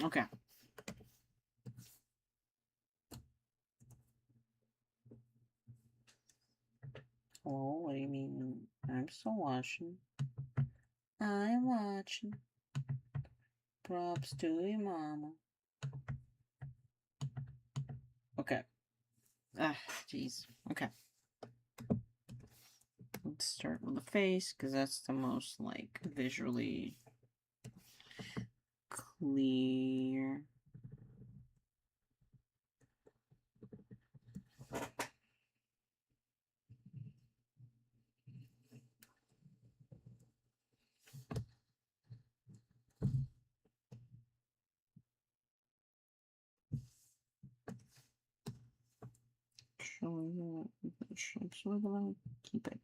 Okay. Oh, what do you mean? I'm still watching. I'm watching. Props to your mama. Okay. Ah, jeez. Okay. Let's start with the face, because that's the most, like, visually clear. So we're gonna keep it.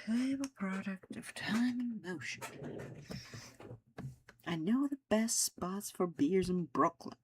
I'm a product of time and motion. I know the best spots for beers in Brooklyn.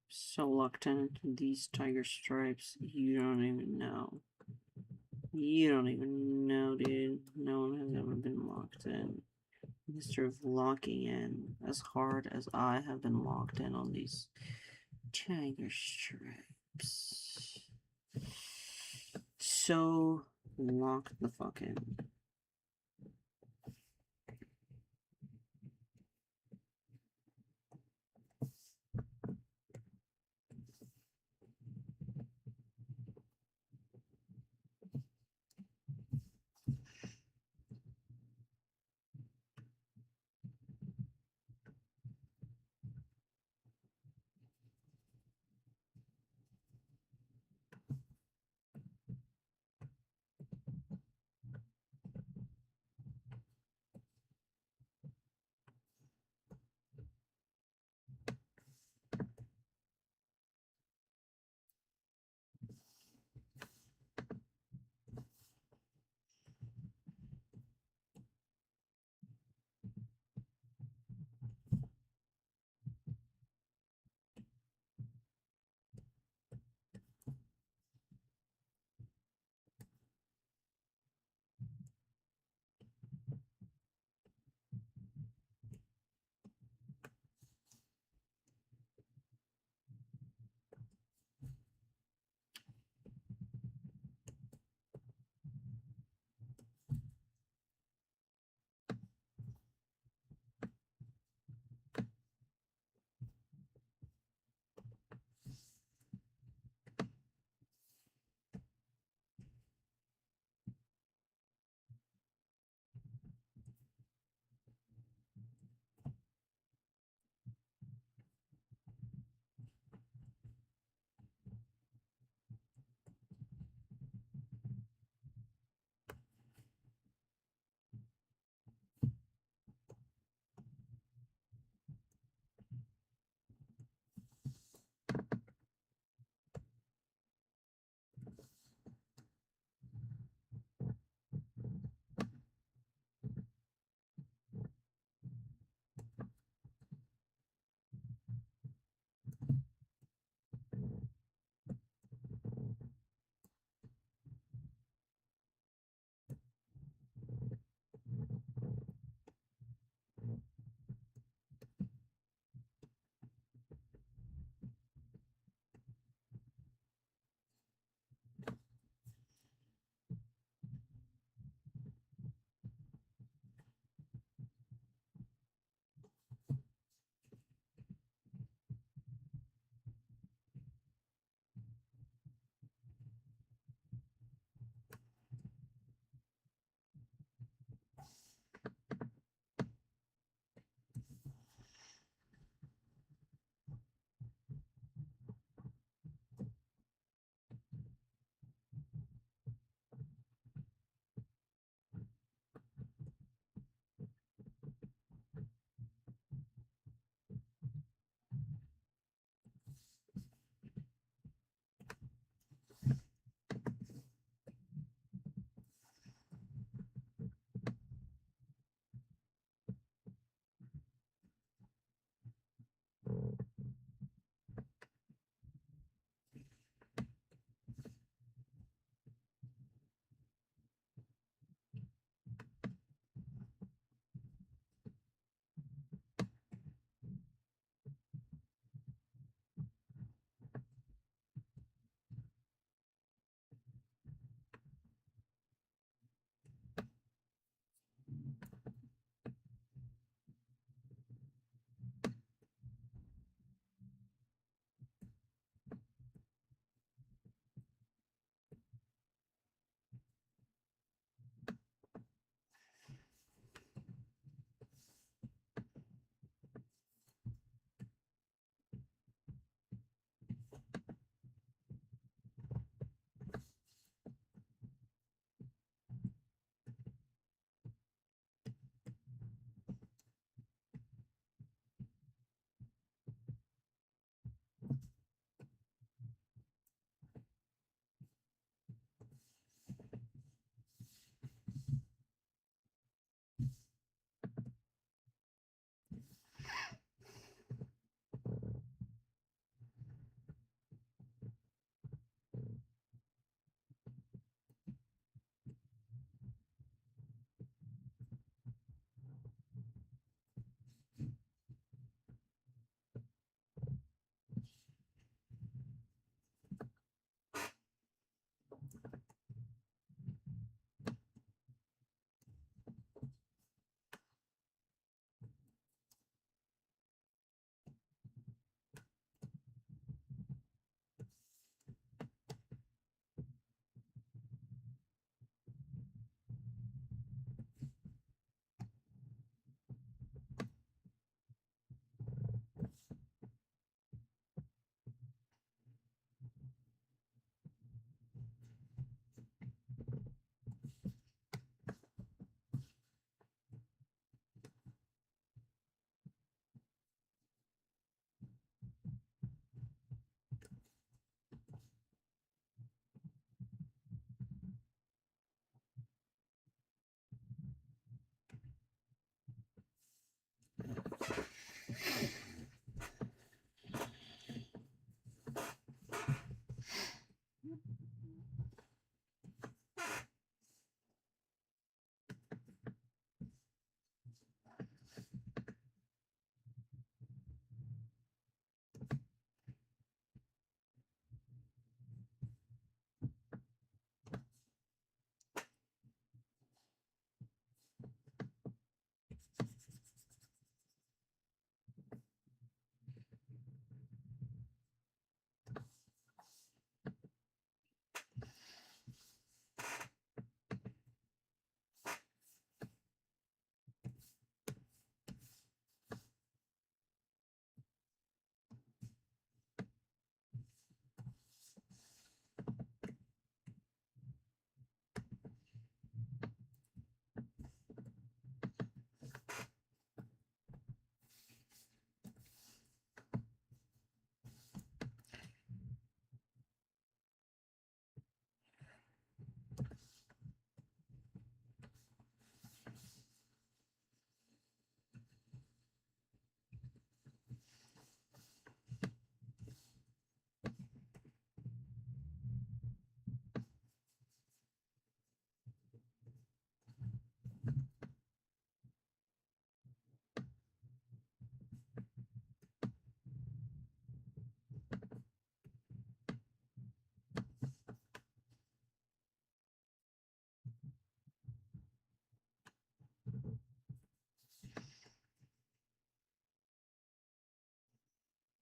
So locked into these tiger stripes, you don't even know. You don't even know, dude. No one has ever been locked in. History of locking in as hard as I have been locked in on these tiger stripes. So locked the fuck in.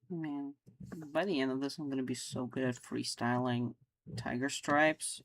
Man, by the end of this, I'm gonna be so good at freestyling tiger stripes.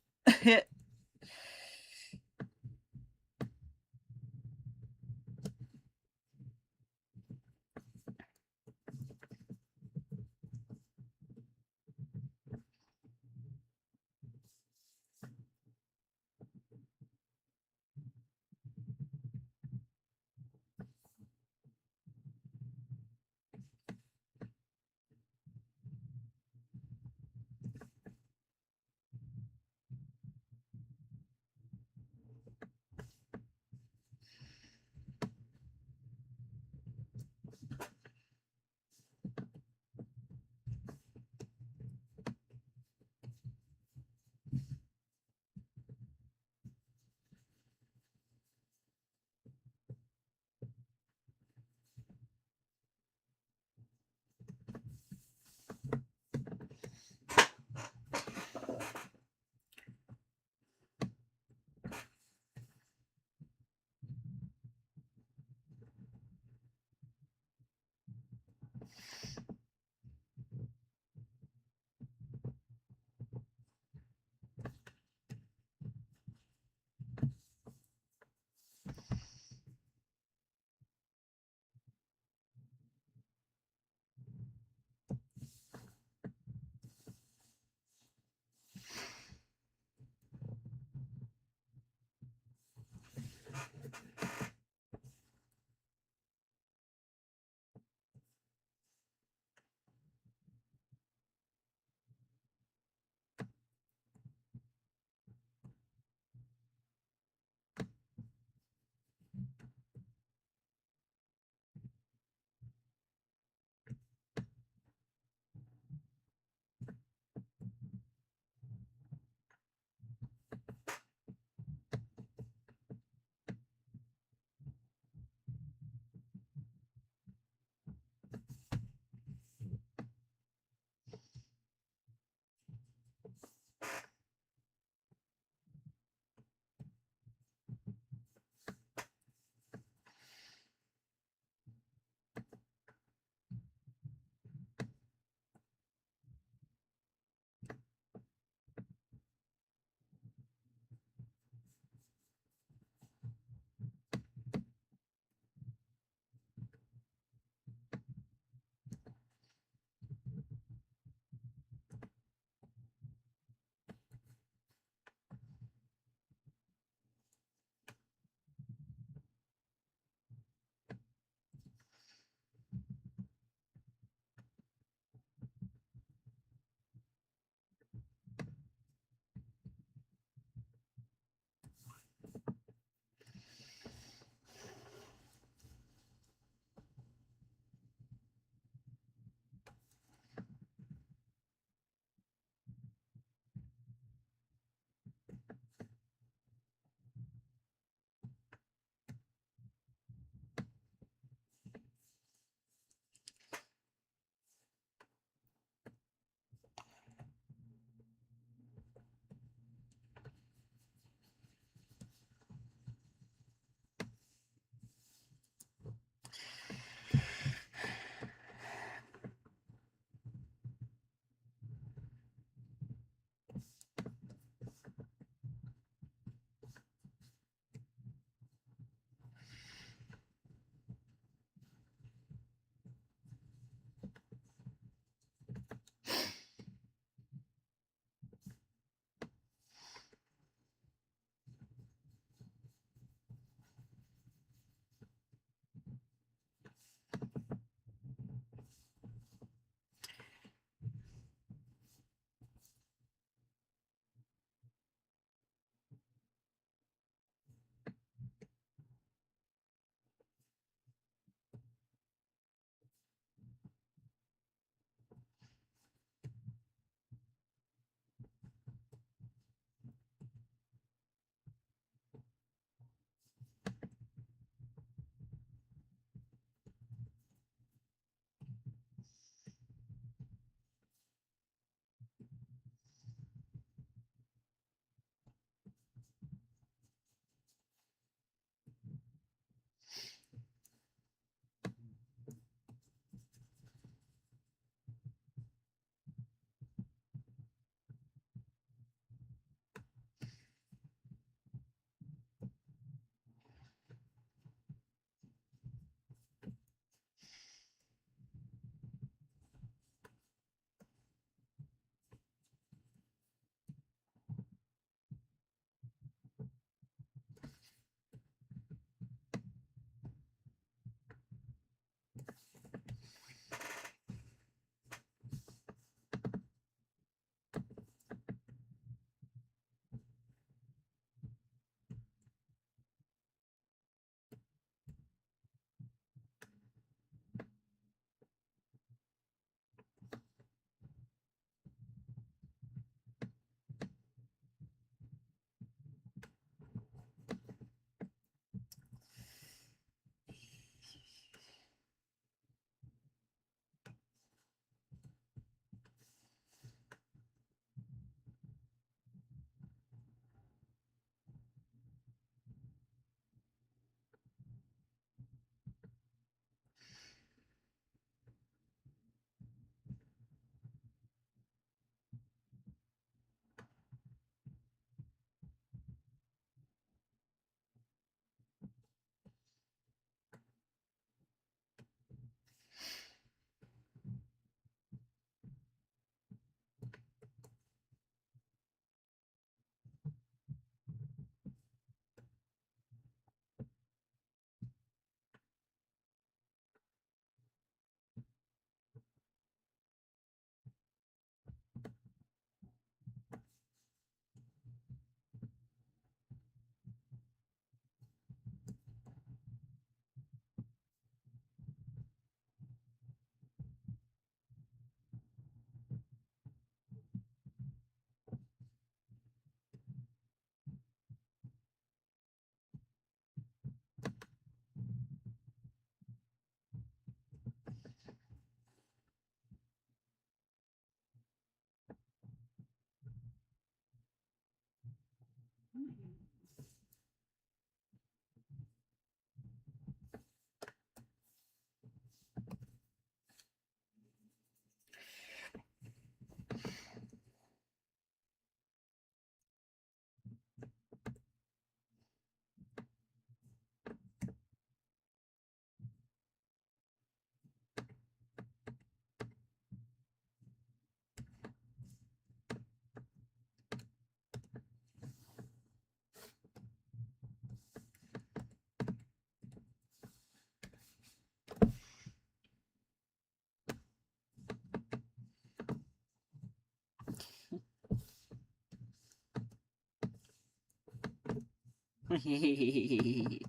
He's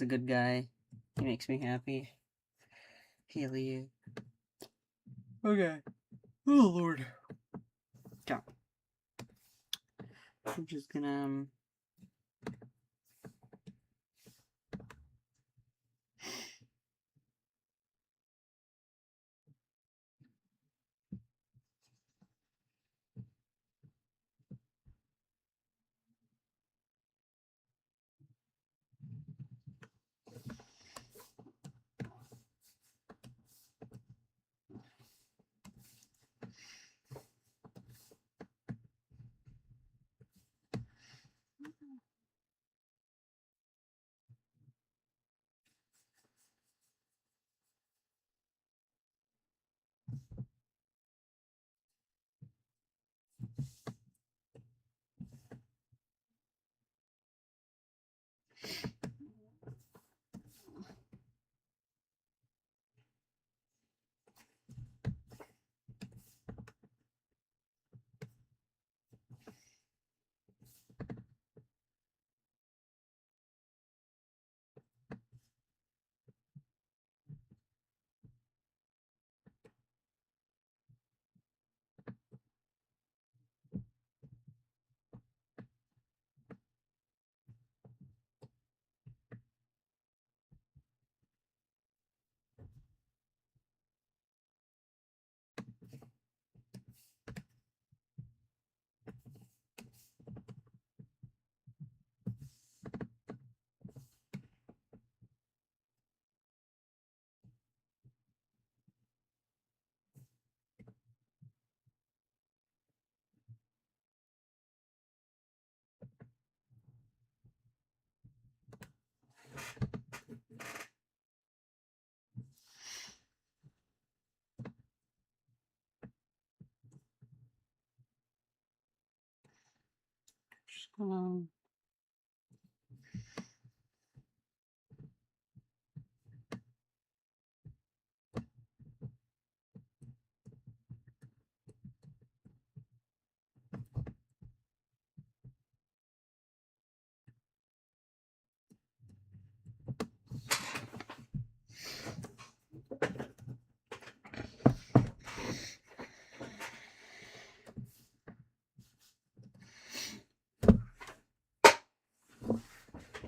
a good guy. He makes me happy. Hell yeah. Okay. Oh, Lord. So, I'm just gonna, just gonna...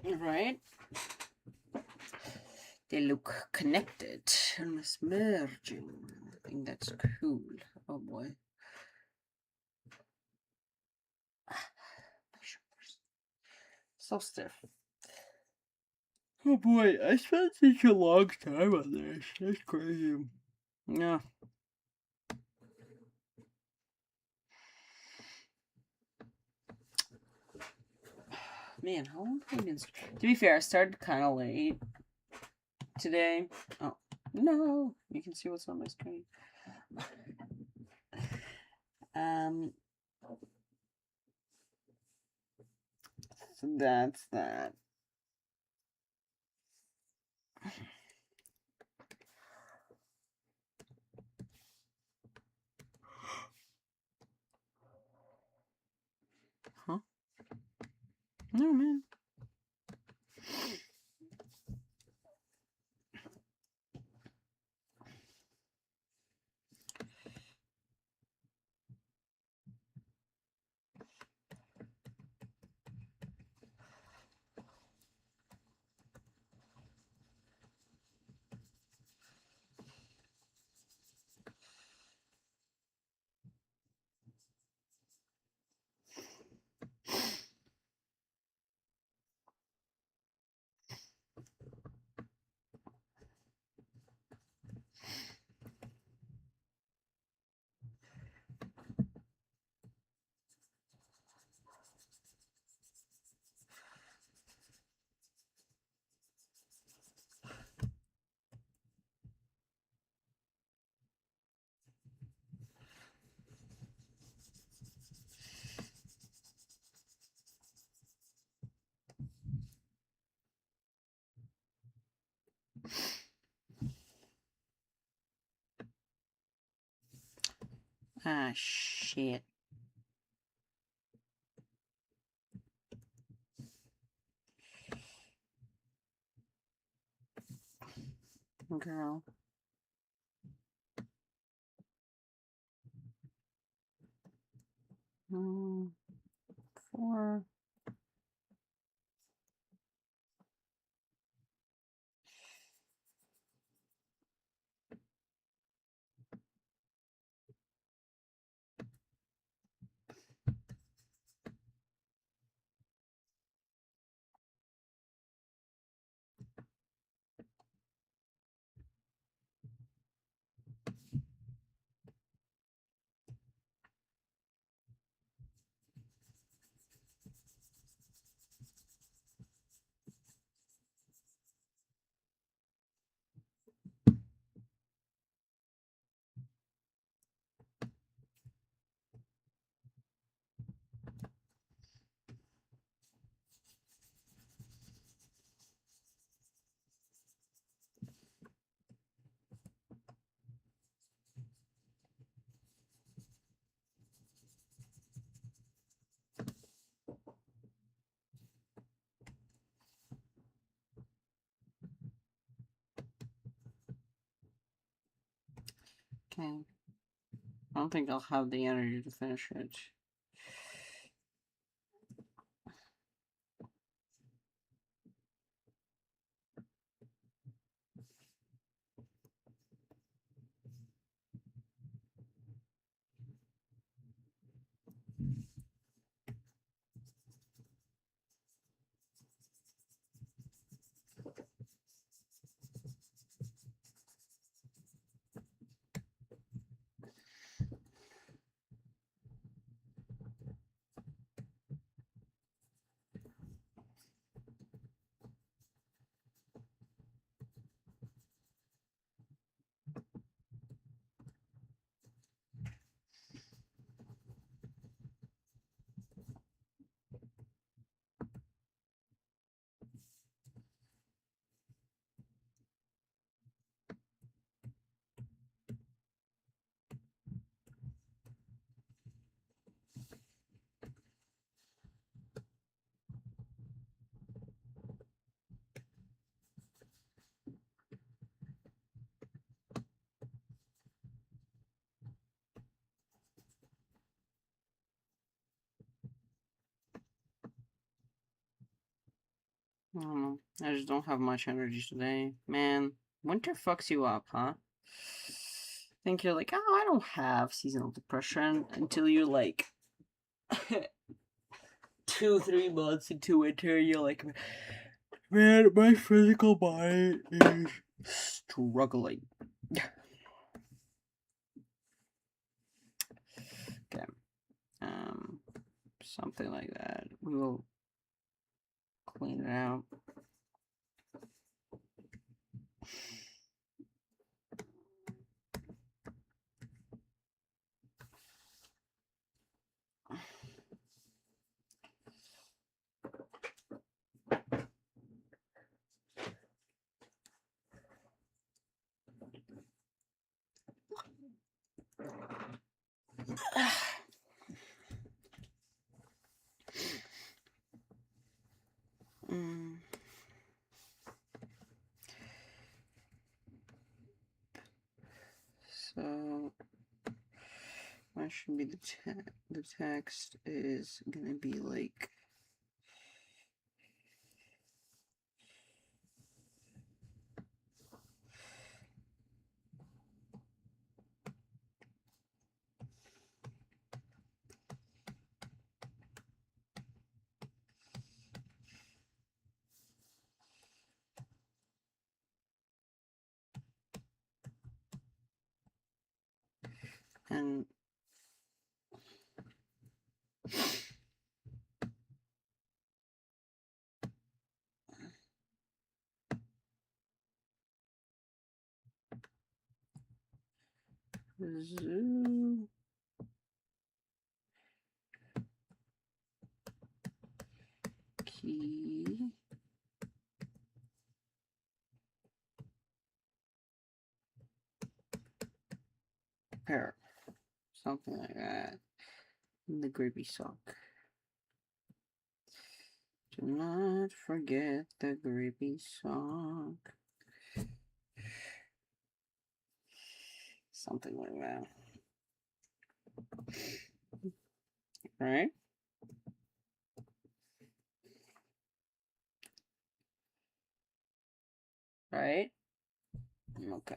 Alright. They look connected and merging. I think that's cool. Oh boy. So stiff. Oh boy, I spent such a long time on this. That's crazy. Yeah. Man, how long have I been... To be fair, I started kind of late today. Oh, no. You can see what's on my screen. So that's that. Huh? No, man. Ah, shit. girl. Four. Okay. I don't think I'll have the energy to finish it. I don't know. I just don't have much energy today. Man, winter fucks you up, huh? Think you're like, oh, I don't have seasonal depression until you're like 2, 3 months into winter, you're like, man, my physical body is struggling. Okay. Something like that. We will clean it out. So, what should be the text is gonna be like, and zoo key pair, something like that. And the creepy sock. Do not forget the creepy sock. Something like that. Right? Right? Okay.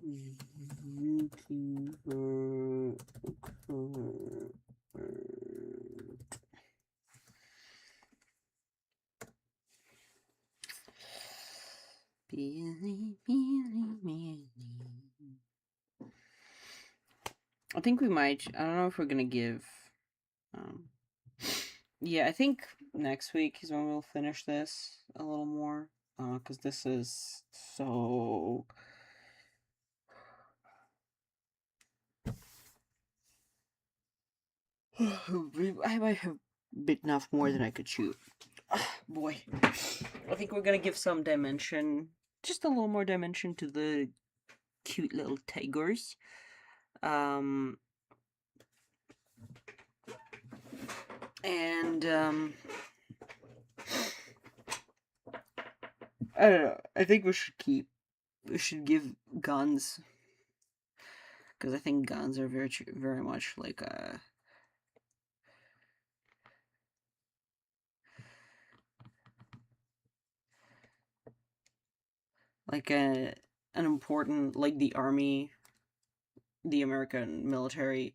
Billy, Billy, Billy. I think we might. I don't know if we're gonna give. Yeah, I think next week is when we'll finish this a little more. Because this is so. I might have bitten off more than I could chew. Boy. I think we're gonna give some dimension, just a little more dimension to the cute little tigers. And I don't know. I think we should give guns, because I think guns are very much like an important, like the army, the American military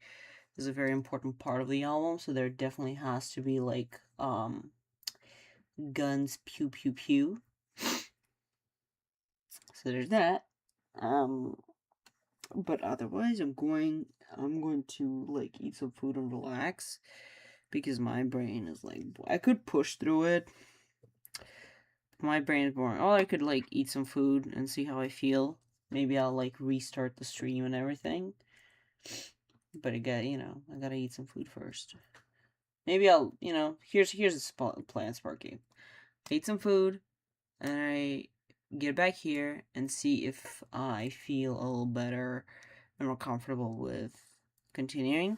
is a very important part of the album, so there definitely has to be like guns pew pew pew. So there's that. But otherwise I'm going to like eat some food and relax, because my brain is like, I could push through it. My brain is boring. Oh, I could like eat some food and see how I feel. Maybe I'll like restart the stream and everything. But I gotta eat some food first. Maybe I'll, here's the plan, Sparky. I eat some food, and I get back here and see if I feel a little better and more comfortable with continuing.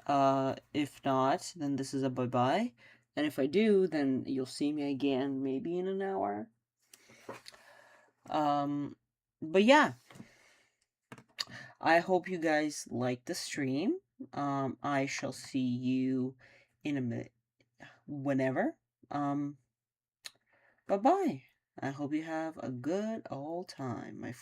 If not, then this is a bye-bye. And if I do, then you'll see me again maybe in an hour. But yeah. I hope you guys like the stream. I shall see you in a minute, whenever. Bye-bye. I hope you have a good old time, my friend.